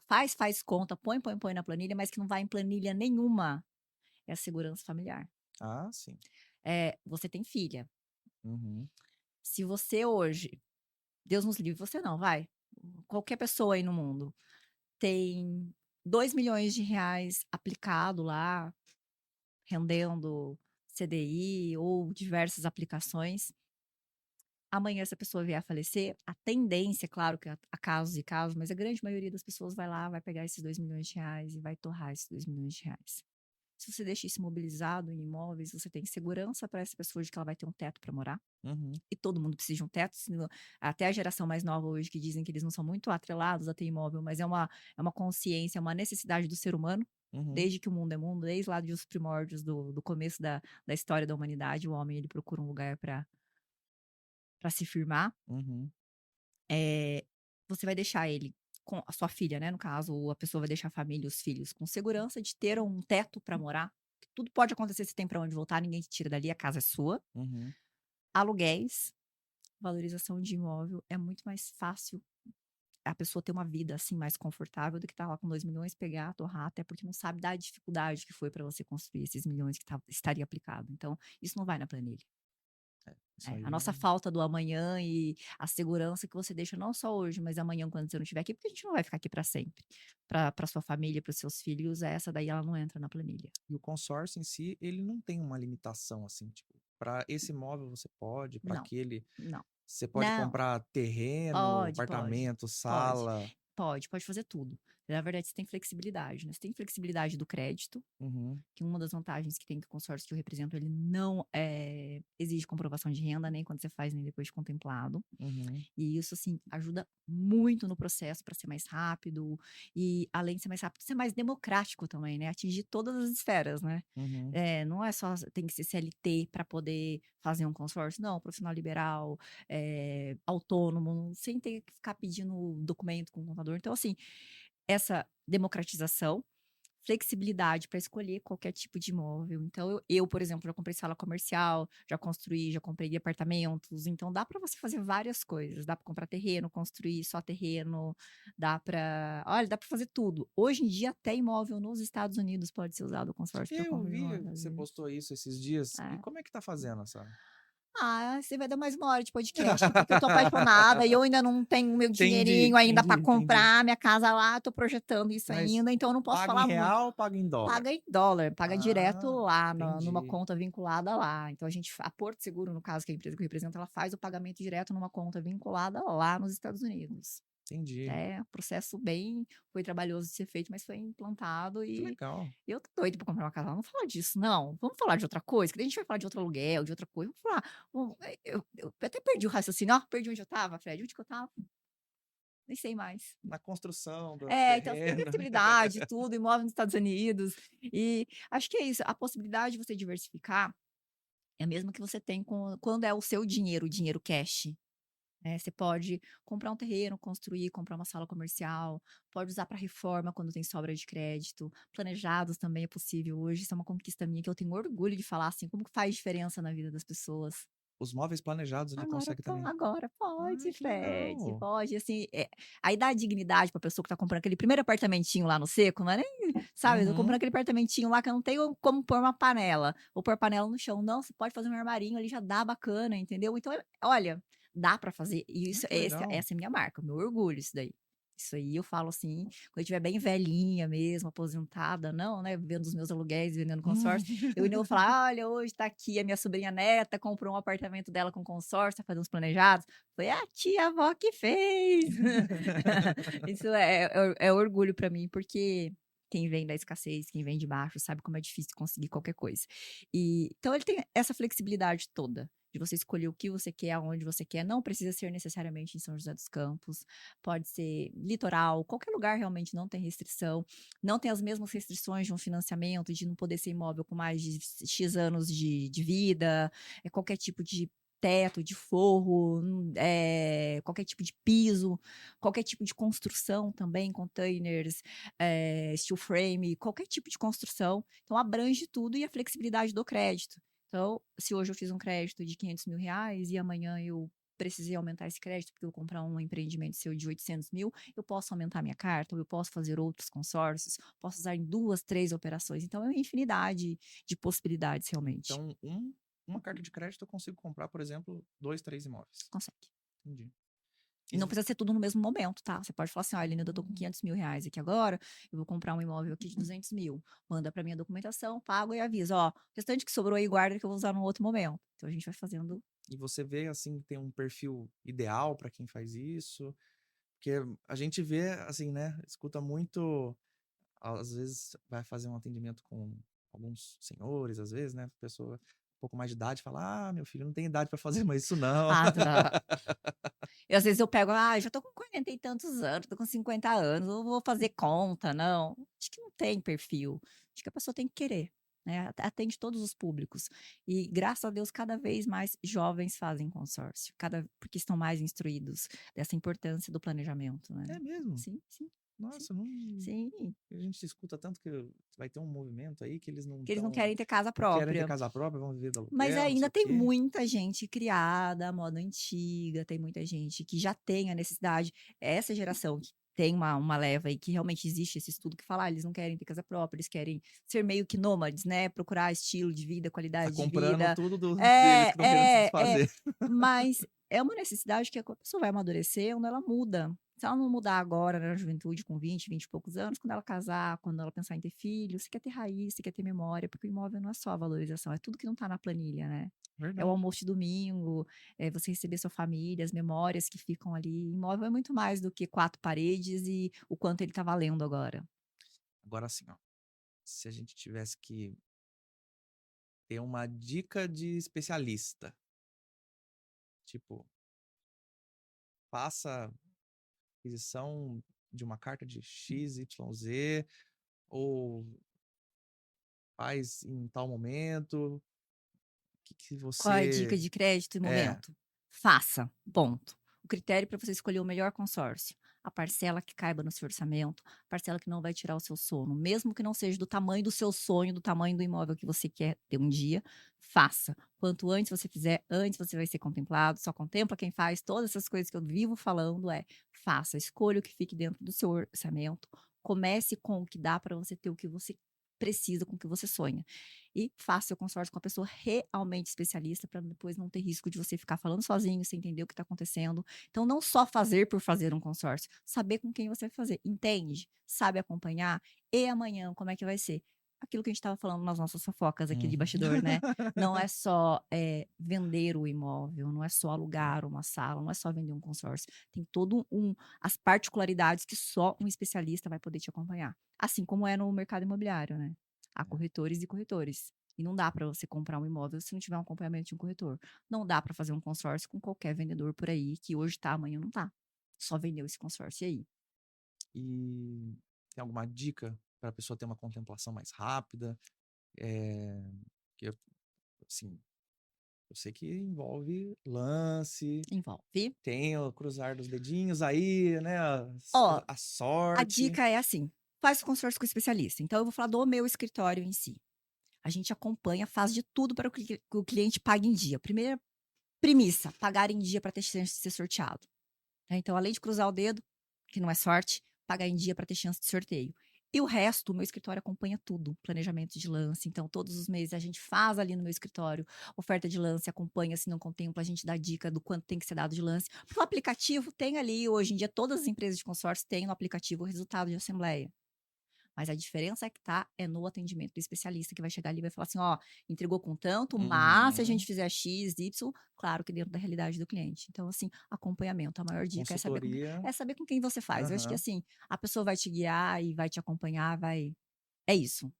faz conta, põe na planilha, mas que não vai em planilha nenhuma, é a segurança familiar. Ah, sim. Você tem filha, Uhum, se você hoje, Deus nos livre, você não, vai, qualquer pessoa aí no mundo, tem R$ 2 milhões aplicado lá, rendendo CDI ou diversas aplicações. Amanhã, se a pessoa vier a falecer, a tendência, claro que há casos e casos, mas a grande maioria das pessoas vai lá, vai pegar esses R$ 2 milhões e vai torrar esses R$ 2 milhões. Se você deixa isso imobilizado em imóveis, você tem segurança para essa pessoa de que ela vai ter um teto para morar. uhum, E todo mundo precisa de um teto, senão, até a geração mais nova hoje que dizem que eles não são muito atrelados a ter imóvel, mas é uma consciência, é uma necessidade do ser humano, uhum, desde que o mundo é mundo, desde lá dos primórdios do começo da história da humanidade, o homem ele procura um lugar para se firmar. uhum, Eh, Você vai deixar ele com a sua filha, né, no caso, ou a pessoa vai deixar a família, os filhos, com segurança de ter um teto para morar. Tudo pode acontecer, você tem para onde voltar, ninguém te tira dali, a casa é sua. uhum. Aluguéis, valorização de imóvel, é muito mais fácil a pessoa ter uma vida, assim, mais confortável do que estar lá com 2 milhões, pegar, torrar, até porque não sabe da dificuldade que foi para você construir esses milhões que estaria aplicado. Então, isso não vai na planilha. Isso A aí nossa falta do amanhã e a segurança que você deixa não só hoje, mas amanhã quando você não estiver aqui, porque a gente não vai ficar aqui para sempre. Para sua família, para os seus filhos, essa daí ela não entra na planilha. e o consórcio em si, ele não tem uma limitação, assim, tipo, para esse imóvel você pode, para Não, aquele não. você pode Não, comprar terreno, pode, apartamento, pode. sala. Pode fazer tudo. Na verdade, você tem flexibilidade, né, você tem flexibilidade do crédito, Uhum, que uma das vantagens que tem que o consórcio que eu represento, ele não, exige comprovação de renda, nem quando você faz, nem depois de contemplado. uhum, E isso, assim, ajuda muito no processo para ser mais rápido e, além de ser mais rápido, ser mais democrático também, né, atingir todas as esferas, né. uhum, Não é só tem que ser CLT para poder fazer um consórcio, não, profissional liberal, autônomo, sem ter que ficar pedindo documento com o contador. Então, assim, essa democratização, flexibilidade para escolher qualquer tipo de imóvel. Então por exemplo, já comprei sala comercial, já construí, já comprei apartamentos, então dá para você fazer várias coisas, dá para comprar terreno, construir só terreno, dá para fazer tudo. Hoje em dia até imóvel nos Estados Unidos pode ser usado o consórcio para Eu compra de vi imóvel, que às você vezes. postou isso esses dias, e É. como é que tá fazendo essa. Você vai dar mais uma hora de podcast, porque eu tô apaixonada e eu ainda não tenho meu Entendi, dinheirinho ainda para entendi. comprar minha casa lá, tô projetando isso Mas ainda, então eu não posso paga em falar muito. real ou paga em dólar? Paga em dólar, paga direto Ah, lá numa entendi, conta vinculada lá. Então a Porto Seguro, no caso, que é a empresa que eu represento, ela faz o pagamento direto numa conta vinculada lá nos Estados Unidos. entendi. É um processo bem foi trabalhoso de ser feito, mas foi implantado Que e legal. eu tô doida pra comprar uma casa. Vamos falar disso, não, vamos falar de outra coisa, que daí a gente vai falar de outro aluguel, de outra coisa, vamos falar, eu até perdi o raciocínio, ó, perdi onde eu estava, Fred, onde que eu estava? Nem sei mais. Na construção do Então você tem terreno. flexibilidade, tudo, imóvel nos Estados Unidos, e acho que é isso, a possibilidade de você diversificar é a mesma que você tem quando é o seu dinheiro, o dinheiro cash, né, você pode comprar um terreno, construir, comprar uma sala comercial, pode usar para reforma quando tem sobra de crédito, planejados também é possível hoje, isso é uma conquista minha que eu tenho orgulho de falar, assim, como que faz diferença na vida das pessoas. os móveis planejados ele consegue também. Agora pode, Ai, que Fred, legal. pode, assim, aí dá dignidade pra pessoa que tá comprando aquele primeiro apartamentinho lá no seco, não é nem sabe, tô comprando Uhum. aquele apartamentinho lá que eu não tenho como pôr uma panela, ou pôr panela no chão, não, você pode fazer um armarinho ali, já dá bacana, entendeu. Então, olha, dá pra fazer, e Ai, isso que legal. essa é minha marca, o meu orgulho isso daí. Isso aí eu falo assim, quando eu estiver bem velhinha mesmo, aposentada, não, né, vivendo dos meus aluguéis, vendendo consórcio, eu ainda vou falar: "Olha, hoje tá aqui a minha sobrinha neta, comprou um apartamento dela com consórcio, tá fazendo os planejados, foi a tia-avó que fez". Isso é orgulho pra mim, porque quem vem da escassez, quem vem de baixo, sabe como é difícil conseguir qualquer coisa. Então ele tem essa flexibilidade toda, de você escolher o que você quer, aonde você quer, não precisa ser necessariamente em São José dos Campos, pode ser litoral, qualquer lugar realmente não tem restrição, não tem as mesmas restrições de um financiamento, de não poder ser imóvel com mais de X anos de vida, qualquer tipo de teto, de forro, qualquer tipo de piso, qualquer tipo de construção também, containers, steel frame, qualquer tipo de construção. Então abrange tudo e a flexibilidade do crédito. Então, se hoje eu fiz um crédito de R$ 500.000 e amanhã eu precisei aumentar esse crédito, porque eu vou comprar um empreendimento seu de 800.000, eu posso aumentar minha carta, ou eu posso fazer outros consórcios, posso usar em 2, 3 operações. Então, é uma infinidade de possibilidades, realmente. Então, uma carta de crédito eu consigo comprar, por exemplo, 2, 3 imóveis. Consegue. Entendi. E E não precisa ser tudo no mesmo momento, tá? Você pode falar assim: "Olha, Linda, eu tô com hum, R$ 500.000 aqui agora, eu vou comprar um imóvel aqui de 200.000. Manda pra mim a documentação, pago e avisa: "Ó, o restante que sobrou aí guarda que eu vou usar num outro momento". Então a gente vai fazendo. e você vê, assim, que tem um perfil ideal para quem faz isso? Porque a gente vê, assim, né, escuta muito, às vezes vai fazer um atendimento com alguns senhores, às vezes, né, pessoa um pouco mais de idade fala: "Ah, meu filho não tem idade para fazer mais isso não". Ah, tá. E às vezes eu pego: "Ah, já tô com 40 e tantos anos, tô com 50 anos, eu vou fazer conta", não. Acho que não tem perfil, acho que a pessoa tem que querer, né, atende todos os públicos. E graças a Deus cada vez mais jovens fazem consórcio, porque estão mais instruídos dessa importância do planejamento, né. É mesmo? Sim, sim, sim, Nossa, não sim. a gente escuta tanto que vai ter um movimento aí que eles Que eles não querem ter casa não querem ter própria. casa própria, vão viver do Mas aluguel, não sei ainda o tem quê. muita gente criada à moda antiga, tem muita gente que já tem a necessidade. Essa geração que tem uma leva aí que realmente existe esse estudo que fala: "Ah, eles não querem ter casa própria, eles querem ser meio que nômades, né, procurar estilo de vida, Tá qualidade de comprando vida". tudo deles É, que estão querendo se é, desfazer. mas é uma necessidade que a pessoa vai amadurecendo, ela muda. Se ela não mudar agora, na juventude, com 20 e poucos anos, quando ela casar, quando ela pensar em ter filhos, você quer ter raiz, você quer ter memória, porque o imóvel não é só a valorização, é tudo que não está na planilha, né. É o Verdade. almoço de domingo, é você receber sua família, as memórias que ficam ali. Imóvel é muito mais do que 4 paredes e o quanto ele está valendo agora. Agora assim, ó, se a gente tivesse que ter uma dica de especialista, tipo, faça aquisição de uma carta de X, Y, Z, ou faz em tal momento, o que Qual é a dica você de crédito e é, momento? Faça, ponto. O critério para você escolher o melhor consórcio, a parcela que caiba no seu orçamento, a parcela que não vai tirar o seu sono, mesmo que não seja do tamanho do seu sonho, do tamanho do imóvel que você quer ter um dia, faça. Quanto antes você fizer, antes você vai ser contemplado, só contempla quem faz. Todas essas coisas que eu vivo falando faça, escolha o que fique dentro do seu orçamento, comece com o que dá para você ter o que você precisa, com o que você sonha. E faça seu consórcio com a pessoa realmente especialista, para depois não ter risco de você ficar falando sozinho, sem entender o que está acontecendo. Então, não só fazer por fazer um consórcio, saber com quem você vai fazer, entende? Sabe acompanhar? E amanhã, como é que vai ser? Aquilo que a gente estava falando nas nossas fofocas aqui de uhum. bastidor, né? Não é só vender o imóvel, não é só alugar uma sala, não é só vender um consórcio. Tem todo as particularidades que só um especialista vai poder te acompanhar. Assim como é no mercado imobiliário, né? Há corretores e corretores. E não dá para você comprar um imóvel se não tiver um acompanhamento de um corretor. Não dá para fazer um consórcio com qualquer vendedor por aí que hoje tá, amanhã não tá. Só vendeu esse consórcio e aí. E tem alguma dica para a pessoa ter uma contemplação mais rápida? Eh, que eu, assim, eu sei que envolve lance, Envolve. tem o cruzar dos dedinhos aí, né, Ó, a a sorte. dica é assim: faz o consórcio com o especialista. Então, eu vou falar do meu escritório em si. A gente acompanha, faz de tudo para que o cliente pague em dia. Primeiro Premissa, pagar em dia para ter chance de ser sorteado. Então, além de cruzar o dedo, que não é sorte, pagar em dia para ter chance de sorteio. E o resto, o meu escritório acompanha tudo, planejamento de lance. Então, todos os meses a gente faz ali no meu escritório oferta de lance, acompanha, se não contempla, a gente dá dica do quanto tem que ser dado de lance. Porque o aplicativo tem ali, hoje em dia, todas as empresas de consórcio têm no aplicativo o resultado de assembleia. Mas a diferença é que é no atendimento do especialista, que vai chegar ali e vai falar assim: ó, entregou com tanto, mas se a gente Uhum. fizer X, Y, claro que dentro da realidade do cliente. Então, assim, acompanhamento, a maior dica Consultoria. é saber com quem você faz. Eu acho que Aham. assim, a pessoa vai te guiar e vai te acompanhar, vai. É isso.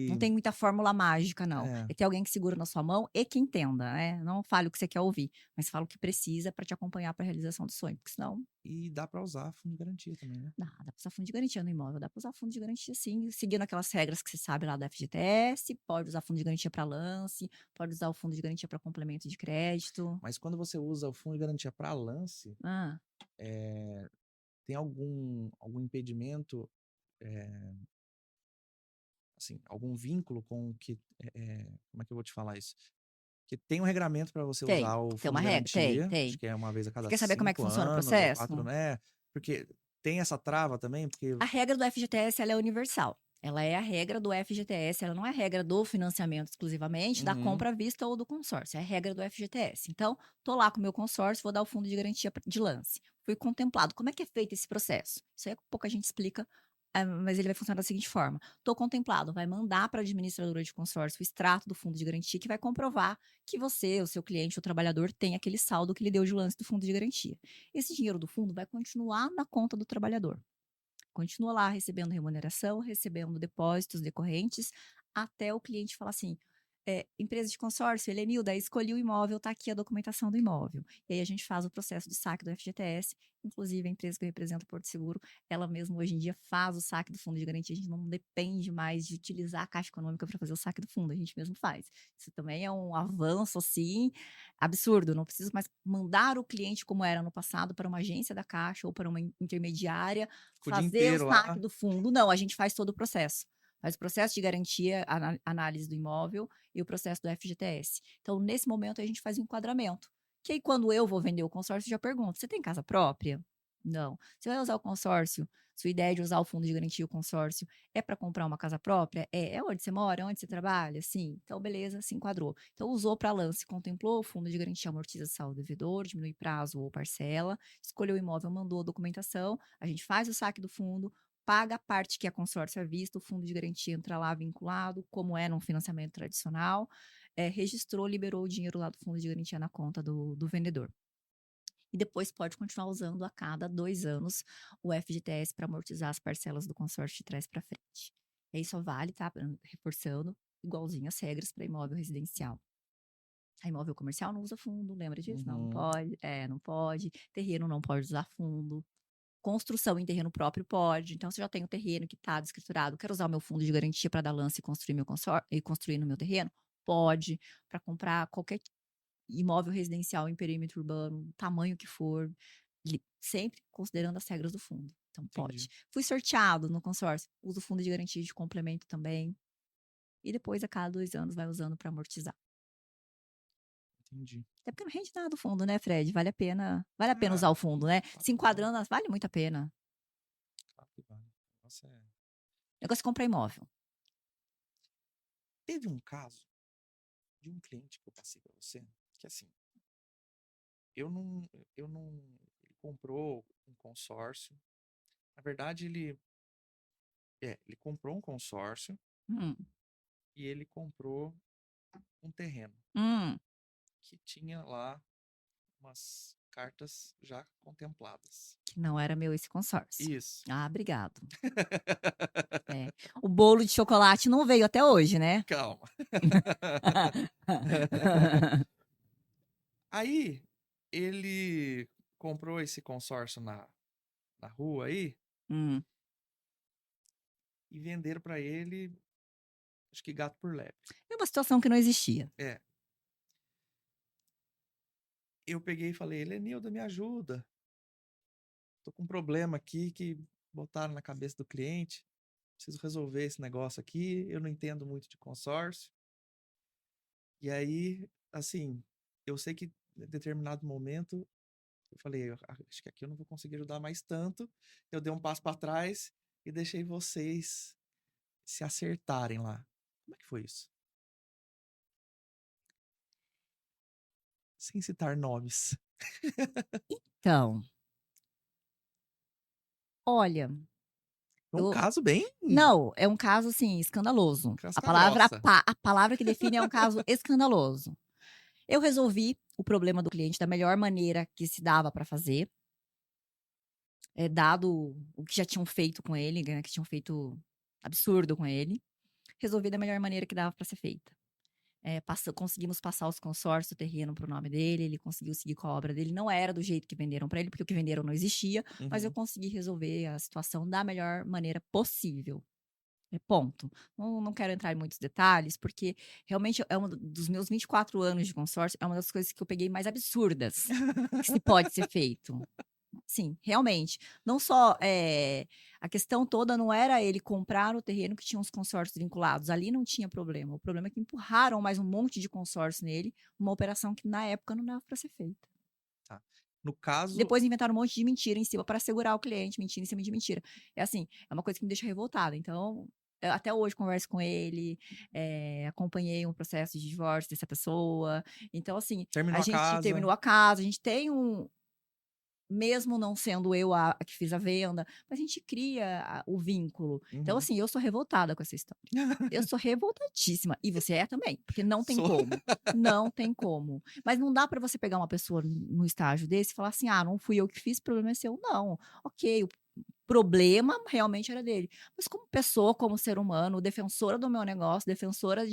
Não E tem muita fórmula mágica, não. é. É ter alguém que segura na sua mão e que entenda, né? Não fale o que você quer ouvir, mas fala o que precisa para te acompanhar para a realização do sonho, porque senão E dá para usar fundo de garantia também, né? dá pra usar fundo de garantia no imóvel, dá pra usar fundo de garantia sim, seguindo aquelas regras que você sabe lá da FGTS, pode usar fundo de garantia para lance, pode usar o fundo de garantia para complemento de crédito. Mas quando você usa o fundo de garantia para lance, Ah, tem algum impedimento, assim, algum vínculo com que, como é que eu vou te falar isso? Que tem um regramento para você usar o tem fundo uma de regra? Tem, garantia, acho tem. que é uma vez a Você cada quer saber como é que 5 funciona o anos ou 4, processo? né? Porque tem essa trava também, porque A regra do FGTS, ela é universal. Ela é a regra do FGTS, ela não é a regra do financiamento exclusivamente, da uhum, compra à vista ou do consórcio, é a regra do FGTS. Então, tô lá com o meu consórcio, vou dar o fundo de garantia de lance. Fui contemplado. Como é que é feito esse processo? Isso aí pouca gente explica, mas ele vai funcionar da seguinte forma: tô contemplado, vai mandar para a administradora de consórcio o extrato do fundo de garantia que vai comprovar que você, o seu cliente, o trabalhador, tem aquele saldo que ele deu de lance do fundo de garantia. Esse dinheiro do fundo vai continuar na conta do trabalhador. Continua lá recebendo remuneração, recebendo depósitos decorrentes, até o cliente falar assim: empresa de consórcio, Helenilda, escolhi o imóvel, está aqui a documentação do imóvel. E aí a gente faz o processo de saque do FGTS. Inclusive, a empresa que eu represento, Porto Seguro, ela mesma hoje em dia faz o saque do fundo de garantia. A gente não depende mais de utilizar a Caixa Econômica para fazer o saque do fundo, a gente mesmo faz. Isso também é um avanço, assim, absurdo. Não preciso mais mandar o cliente, como era no passado, para uma agência da Caixa ou para uma intermediária fica o dia fazer o inteiro saque lá. do fundo. Não, a gente faz todo o processo. Faz o processo de garantia, análise do imóvel e o processo do FGTS. Então, nesse momento, a gente faz o enquadramento. Que aí, quando eu vou vender o consórcio, eu já pergunto: você tem casa própria? Não. Você vai usar o consórcio? Sua ideia de usar o fundo de garantia e o consórcio é para comprar uma casa própria? É onde você mora? É onde você trabalha? Sim. Então, beleza, se enquadrou. Então, usou para lance, contemplou o fundo de garantia, amortiza saldo devedor, diminui prazo ou parcela, escolheu o imóvel, mandou a documentação, a gente faz o saque do fundo, paga a parte que é consórcio à vista, o fundo de garantia entra lá vinculado, como é num financiamento tradicional, registrou, liberou o dinheiro lá do fundo de garantia na conta do vendedor. E depois pode continuar usando a cada 2 anos o FGTS para amortizar as parcelas do consórcio de trás para frente. E aí só vale, tá? Reforçando, igualzinho as regras para imóvel residencial. A imóvel comercial não usa fundo, lembra disso? Não, não Uhum, pode. Não pode. Terreno não pode usar fundo. Construção em terreno próprio pode. Então, se eu já tenho terreno que está descriturado, quero usar o meu fundo de garantia para dar lance e construir meu consórcio e construir no meu terreno? Pode. Para comprar qualquer imóvel residencial em perímetro urbano, tamanho que for, sempre considerando as regras do fundo. Então, entendi, pode. Fui sorteado no consórcio, uso o fundo de garantia de complemento também. E depois, a cada 2 anos, vai usando para amortizar. entendi. Até porque não rende nada o fundo, né, Fred? Vale a pena Ah, usar o fundo, né? claro Se que vale, enquadrando, vale muito a pena. claro que vale. Nossa, O negócio é comprar imóvel. teve um caso de um cliente que eu passei para você, que assim, eu não, ele comprou um consórcio. Na verdade, ele comprou um consórcio Hum, e ele comprou um terreno hum, que tinha lá umas cartas já contempladas. que não era meu esse consórcio. Isso. Ah, obrigado. É. O bolo de chocolate não veio até hoje, né? Calma. Aí, ele comprou esse consórcio na rua aí Hum. e venderam para ele, acho que gato por lebre. É uma situação que não existia. É, eu peguei e falei, Helenilda, me ajuda. Tô com um problema aqui que botaram na cabeça do cliente. Preciso resolver esse negócio aqui. Eu não entendo muito de consórcio. E aí, assim, eu sei que em determinado momento eu falei: Acho que aqui eu não vou conseguir ajudar mais tanto". Eu dei um passo para trás e deixei vocês se acertarem lá. Como é que foi isso? Sem citar nomes. Então, olha, Foi um eu caso bem não, é um caso, assim, escandaloso. A casca palavra grossa. a palavra que define é um caso escandaloso. Eu resolvi o problema do cliente da melhor maneira que se dava para fazer, dado o que já tinham feito com ele, né, que tinham feito absurdo com ele, resolvi da melhor maneira que dava para ser feita. Conseguimos passar os consórcios do terreno para o nome dele, ele conseguiu seguir com a obra dele, não era do jeito que venderam para ele, porque o que venderam não existia, mas eu Uhum. consegui resolver a situação da melhor maneira possível. Ponto. Não quero entrar em muitos detalhes, porque realmente é um dos meus 24 anos de consórcio, é uma das coisas que eu peguei mais absurdas que se pode ser feito. Sim, realmente. Não só, a questão toda não era ele comprar o terreno que tinha os consórcios vinculados, ali não tinha problema, o problema é que empurraram mais um monte de consórcio nele, uma operação que na época não dava para ser feita. Tá. No caso Depois inventaram um monte de mentira em cima para segurar o cliente, mentira em cima de mentira. É assim, é uma coisa que me deixa revoltada, então, eu até hoje converso com ele, acompanhei um processo de divórcio dessa pessoa, então assim, a terminou a gente casa. terminou a casa, a gente tem mesmo não sendo eu a que fiz a venda, mas a gente cria o vínculo. Então, Uhum. assim, eu sou revoltada com essa história. Eu sou revoltadíssima. E você é também, porque não tem Sou. como. Não tem como. Mas não dá para você pegar uma pessoa no estágio desse e falar assim: ah, não fui eu que fiz, o problema é seu. Não. Ok, o problema realmente era dele. Mas como pessoa, como ser humano, defensora do meu negócio, defensora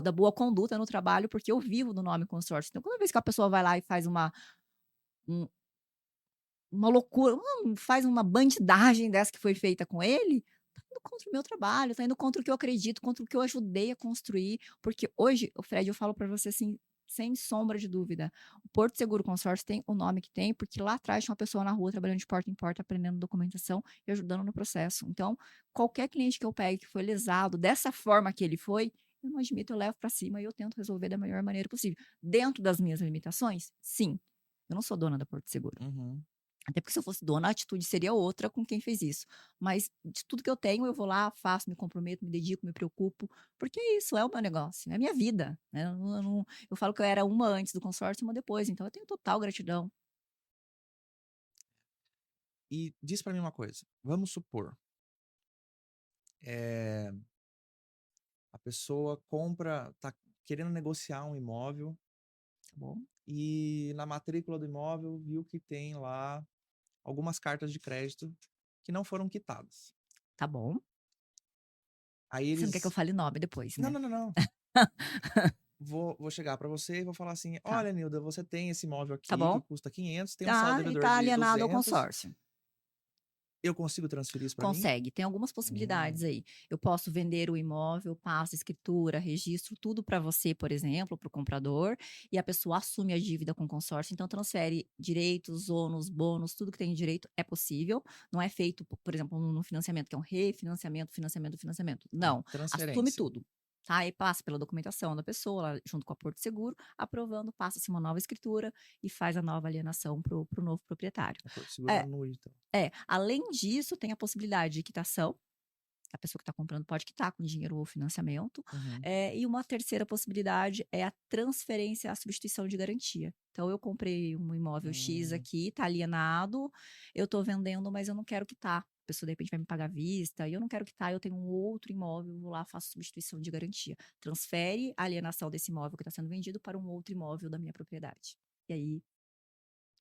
da boa conduta no trabalho, porque eu vivo do nome consórcio. Então, toda vez que a pessoa vai lá e faz um uma loucura, faz uma bandidagem dessa que foi feita com ele, tá indo contra o meu trabalho, tá indo contra o que eu acredito, contra o que eu ajudei a construir, porque hoje, o Fred, eu falo para você assim, sem sombra de dúvida, o Porto Seguro Consórcio tem o nome que tem, porque lá atrás tinha uma pessoa na rua trabalhando de porta em porta, aprendendo documentação e ajudando no processo. Então, qualquer cliente que eu pegue que foi lesado dessa forma que ele foi, eu não admito, eu levo para cima e eu tento resolver da melhor maneira possível. Dentro das minhas limitações, sim. Eu não sou dona da Porto Seguro. Uhum. Até porque se eu fosse dona, a atitude seria outra com quem fez isso. Mas de tudo que eu tenho, eu vou lá, faço, me comprometo, me dedico, me preocupo, porque isso é o meu negócio, é a minha vida, né. Eu falo que eu era uma antes do consórcio e uma depois, então eu tenho total gratidão. E diz pra mim uma coisa, vamos supor, eh, a pessoa tá querendo negociar um imóvel Tá bom? e na matrícula do imóvel viu que tem lá algumas cartas de crédito que não foram quitadas. Tá bom. Aí Você não quer que eu eles fale nome depois, não, né? não, não, não. Vou chegar pra você e vou falar assim: Tá, "Olha, Nilda, você tem esse imóvel tá aqui que bom. custa 500, tem um saldo Tá, e devedor tá de alienado ao 200, consórcio. eu consigo transferir isso pra mim?" Consegue, tem algumas Hum, possibilidades aí. Eu posso vender o imóvel, passo escritura, registro, tudo para você, por exemplo, para o comprador, e a pessoa assume a dívida com o consórcio, então transfere direitos, ônus, bônus, tudo que tem direito é possível. Não é feito, por exemplo, no financiamento, que é um refinanciamento, financiamento, financiamento. tá, Não, assume transferência. tudo. Tá? Aí passa pela documentação da pessoa, lá junto com a Porto Seguro, aprovando, passa-se uma nova escritura e faz a nova alienação para o novo proprietário. A Porto Seguro É, anula então. além disso, tem a possibilidade de quitação, a pessoa que está comprando pode quitar com dinheiro ou financiamento, Uhum. e uma terceira possibilidade é a transferência, a substituição de garantia. Então eu comprei um imóvel X Hum, aqui, está alienado, eu estou vendendo, mas eu não quero quitar. A pessoa de repente vai me pagar à vista, e eu não quero quitar, eu tenho um outro imóvel, vou lá, faço substituição de garantia. Transfere a alienação desse imóvel que está sendo vendido para um outro imóvel da minha propriedade. E aí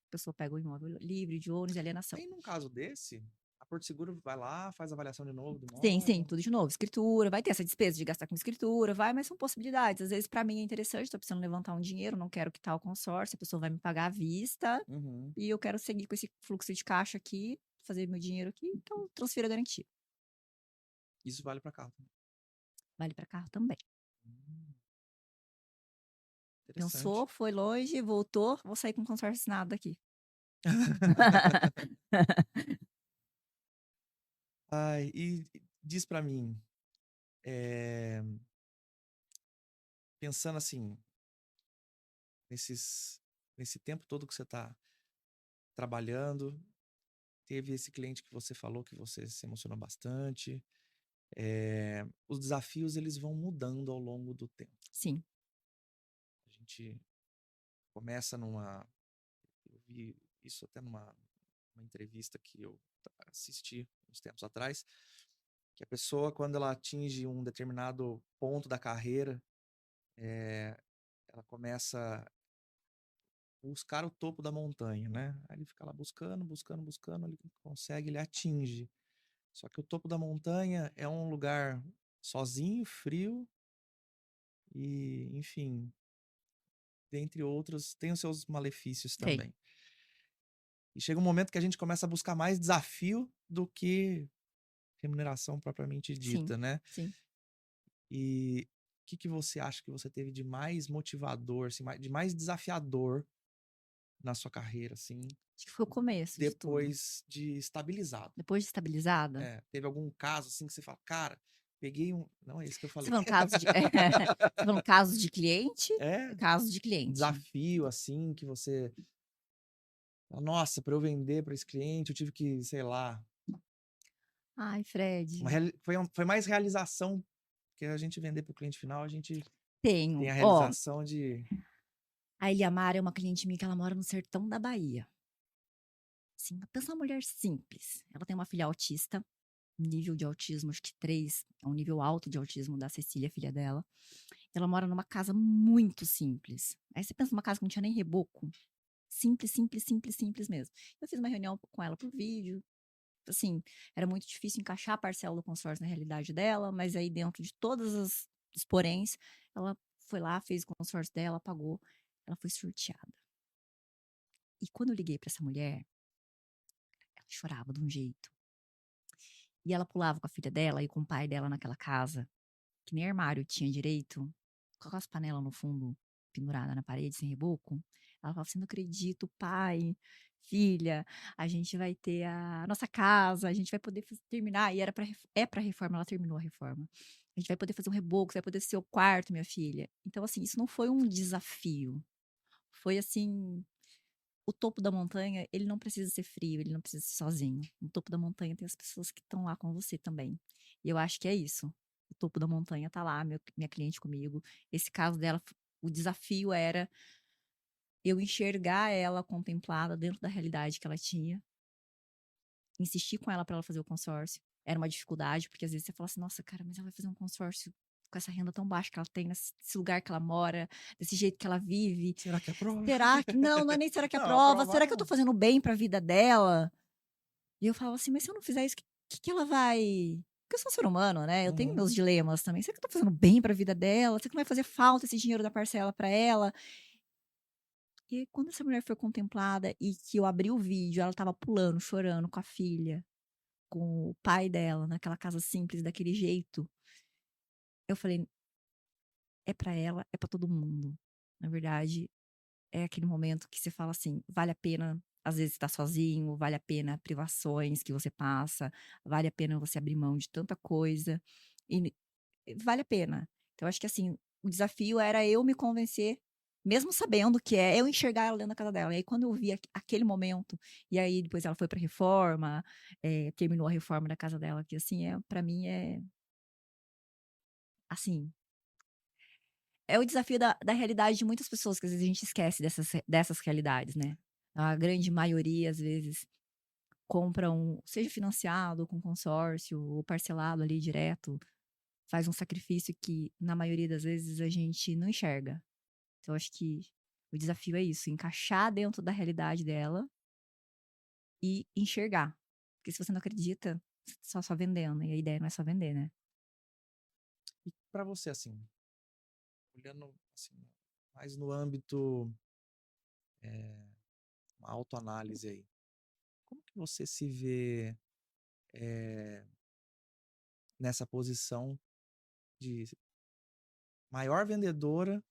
a pessoa pega o imóvel livre de ônus e alienação. aí num caso desse, a Porto Seguro vai lá, faz a avaliação de novo do Sim, sim, imóvel. tudo de novo. Escritura, vai ter essa despesa de gastar com escritura, vai, mas são possibilidades. Às vezes, para mim é interessante, estou precisando levantar um dinheiro, não quero quitar o consórcio, a pessoa vai me pagar à vista Uhum. e eu quero seguir com esse fluxo de caixa aqui, fazer meu dinheiro aqui, então transfira a garantia. Isso vale pra carro também. Vale para carro também. Hum, Pensou, interessante. foi longe, voltou, vou sair com o consórcio assinado daqui. Ai, e diz pra mim, eh, pensando assim, nesse tempo todo que você está trabalhando, teve esse cliente que você falou que você se emocionou bastante. Os desafios, eles vão mudando ao longo do tempo. Sim. A gente começa numa... Eu vi isso até numa entrevista que eu assisti uns tempos atrás, que a pessoa, quando ela atinge um determinado ponto da carreira, ela começa a buscar o topo da montanha, né? Aí ele fica lá buscando, buscando, buscando, ele consegue, ele atinge. Só que o topo da montanha é um lugar sozinho, frio e, enfim, dentre outros, tem os seus malefícios Tem. também. E chega um momento que a gente começa a buscar mais desafio do que remuneração propriamente Sim, dita, né? sim. E o que você acha que você teve de mais motivador, assim, de mais desafiador na sua carreira, assim, Acho que foi o começo de tudo. depois de estabilizado? Depois de estabilizada, Teve algum caso, assim, que você fala, cara, peguei um... Não é isso que eu você falei. falando casos de você falando casos de cliente? É, Casos de um cliente. desafio, assim, que você... Nossa, para eu vender para esse cliente, eu tive que, sei lá... Ai, Fred, Foi mais realização, porque a gente vender para o cliente final, a gente tem tenho. a Ó, realização de... a Eliamara é uma cliente minha que ela mora no sertão da Bahia. Assim, pensa uma mulher simples. Ela tem uma filha autista, nível de autismo, acho que 3, é um nível alto de autismo da Cecília, filha dela. Ela mora numa casa muito simples. Aí você pensa numa casa que não tinha nem reboco. Simples, simples, simples, simples mesmo. Eu fiz uma reunião com ela por vídeo. Assim, era muito difícil encaixar a parcela do consórcio na realidade dela, mas aí dentro de todos os poréns, ela foi lá, fez o consórcio dela, pagou, ela foi sorteada. E quando eu liguei para essa mulher, ela chorava de um jeito. E ela pulava com a filha dela e com o pai dela naquela casa, que nem armário tinha direito, com aquelas panelas no fundo, pendurada na parede, sem reboco. Ela falava assim: não acredito, pai, filha, a gente vai ter a nossa casa, a gente vai poder terminar. E é para reforma, ela terminou a reforma. A gente vai poder fazer um reboco, vai poder ser o quarto, minha filha. Então, assim, isso não foi um desafio. Foi assim, o topo da montanha, ele não precisa ser frio, ele não precisa ser sozinho. No topo da montanha tem as pessoas que estão lá com você também. E eu acho que é isso. O topo da montanha tá lá, minha cliente comigo. Esse caso dela, o desafio era eu enxergar ela contemplada dentro da realidade que ela tinha, insistir com ela para ela fazer o consórcio. Era uma dificuldade, porque às vezes você fala assim, nossa, cara, mas ela vai fazer um consórcio com essa renda tão baixa que ela tem, nesse lugar que ela mora, desse jeito que ela vive. Será que é prova? Será que. Não, não é nem será que é Não, prova. aprovar Será que eu tô não. fazendo bem pra vida dela? E eu falava assim, mas se eu não fizer isso, que ela vai. Porque eu sou um ser humano, né? Eu tenho Uhum. meus dilemas também. Será que eu tô fazendo bem pra vida dela? Será que não vai fazer falta esse dinheiro da parcela pra ela? E aí, quando essa mulher foi contemplada e que eu abri o vídeo, ela tava pulando, chorando com a filha, com o pai dela, naquela casa simples, daquele jeito. Eu falei, é pra ela, é pra todo mundo. Na verdade, é aquele momento que você fala assim, vale a pena, às vezes, estar sozinho, vale a pena privações que você passa, vale a pena você abrir mão de tanta coisa, e vale a pena. Então, acho que assim, o desafio era eu me convencer, mesmo sabendo que é eu enxergar ela dentro da casa dela. E aí, quando eu vi aquele momento, e aí depois ela foi pra reforma, terminou a reforma da casa dela, que assim, para mim assim, é o desafio da realidade de muitas pessoas, que às vezes a gente esquece dessas realidades, né. A grande maioria, às vezes, compra seja financiado, com consórcio, ou parcelado ali direto, faz um sacrifício que, na maioria das vezes, a gente não enxerga. Então acho que o desafio é isso, encaixar dentro da realidade dela e enxergar. Porque se você não acredita, você tá só vendendo, e a ideia não é só vender, né. E para você, assim, olhando assim, mais no âmbito, uma autoanálise aí, como que você se vê nessa posição de maior vendedora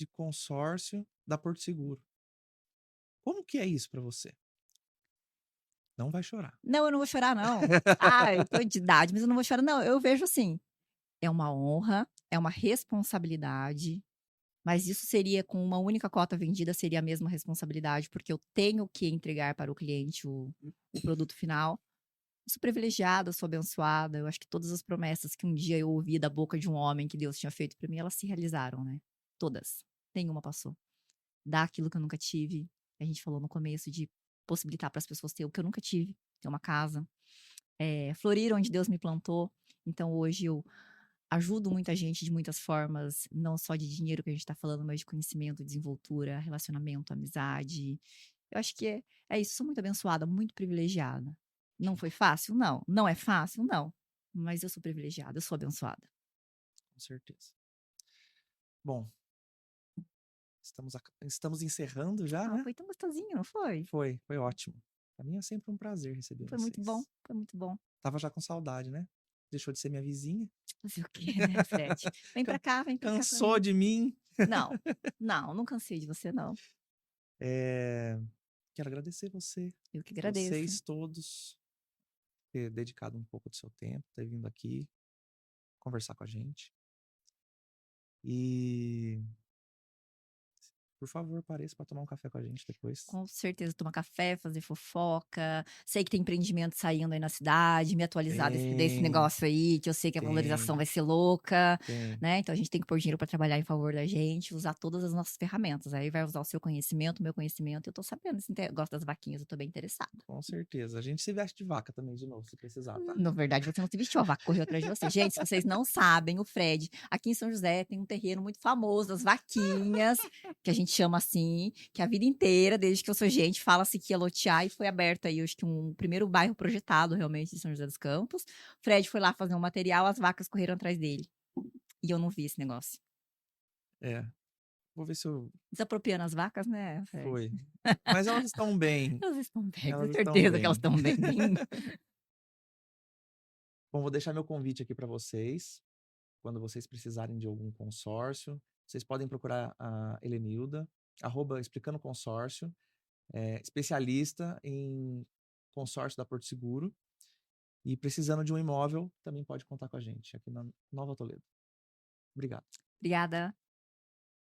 de consórcio da Porto Seguro? Como que é isso para você? Não vai chorar. Não, eu não vou chorar não. Ah, eu tô de idade, mas eu não vou chorar não. Eu vejo assim, é uma honra, é uma responsabilidade, Mas isso seria com uma única cota vendida, seria a mesma responsabilidade, porque eu tenho que entregar para o cliente o produto final. Eu sou privilegiada, eu sou abençoada, eu acho que todas as promessas que um dia eu ouvi da boca de um homem que Deus tinha feito para mim, elas se realizaram, né, todas, nenhuma passou. Dar aquilo que eu nunca tive, a gente falou no começo de possibilitar para as pessoas ter o que eu nunca tive, ter uma casa, florir onde Deus me plantou, então hoje eu ajudo muita gente de muitas formas, não só de dinheiro que a gente está falando, mas de conhecimento, desenvoltura, relacionamento, amizade. Eu acho que é isso, sou muito abençoada, muito privilegiada. Não Que foi fácil? Não. Não é fácil? Não. Mas eu sou privilegiada, eu sou abençoada. com certeza. Bom, estamos encerrando já, Ah, né? foi tão gostosinho, não foi? Foi ótimo. Pra mim é sempre um prazer receber Foi muito bom, vocês. foi muito bom. Tava já com saudade, né? Deixou de ser minha vizinha. Fazer o quê, né, Fred? Can Vem pra cá com a cansou gente. de mim. Não, não cansei de você não. Eh, quero agradecer Eu que agradeço. vocês todos, ter dedicado um pouco do seu tempo, ter vindo aqui conversar com a gente. E, por favor, pareça para tomar um café com a gente depois. Com certeza, tomar café, fazer fofoca. Sei que tem empreendimento saindo aí na cidade, me atualizar desse Tem, negócio aí, que eu sei que a valorização tem, vai ser louca, tem. né? Então a gente tem que pôr dinheiro para trabalhar em favor da gente, usar todas as nossas ferramentas. Aí vai usar o seu conhecimento, o meu conhecimento. Eu tô sabendo, se gosta das vaquinhas, eu tô bem interessada. Com certeza. A gente se veste de vaca também de novo, se precisar, tá? Na verdade, você não se vestiu, a vaca correu atrás de você. Gente, se vocês não sabem, o Fred, aqui em São José, tem um terreno muito famoso das vaquinhas, que a gente chama assim, que a vida inteira, desde que eu sou gente, fala-se que ia lotear e foi aberto aí, acho que um primeiro bairro projetado realmente de São José dos Campos. Fred foi lá fazer um material, as vacas correram atrás dele. E eu não vi esse negócio. É. Vou ver se eu. Desapropriando as vacas, né, Fred? Foi. Mas elas estão bem. Elas estão bem, Elas tenho estão certeza que elas bem. estão bem. Bom, vou deixar meu convite aqui para vocês. Quando vocês precisarem de algum consórcio, vocês podem procurar a Helenilda, @explicando consórcio, especialista em consórcio da Porto Seguro. E precisando de um imóvel, também pode contar com a gente aqui na Nova Toledo. Obrigado. Obrigada.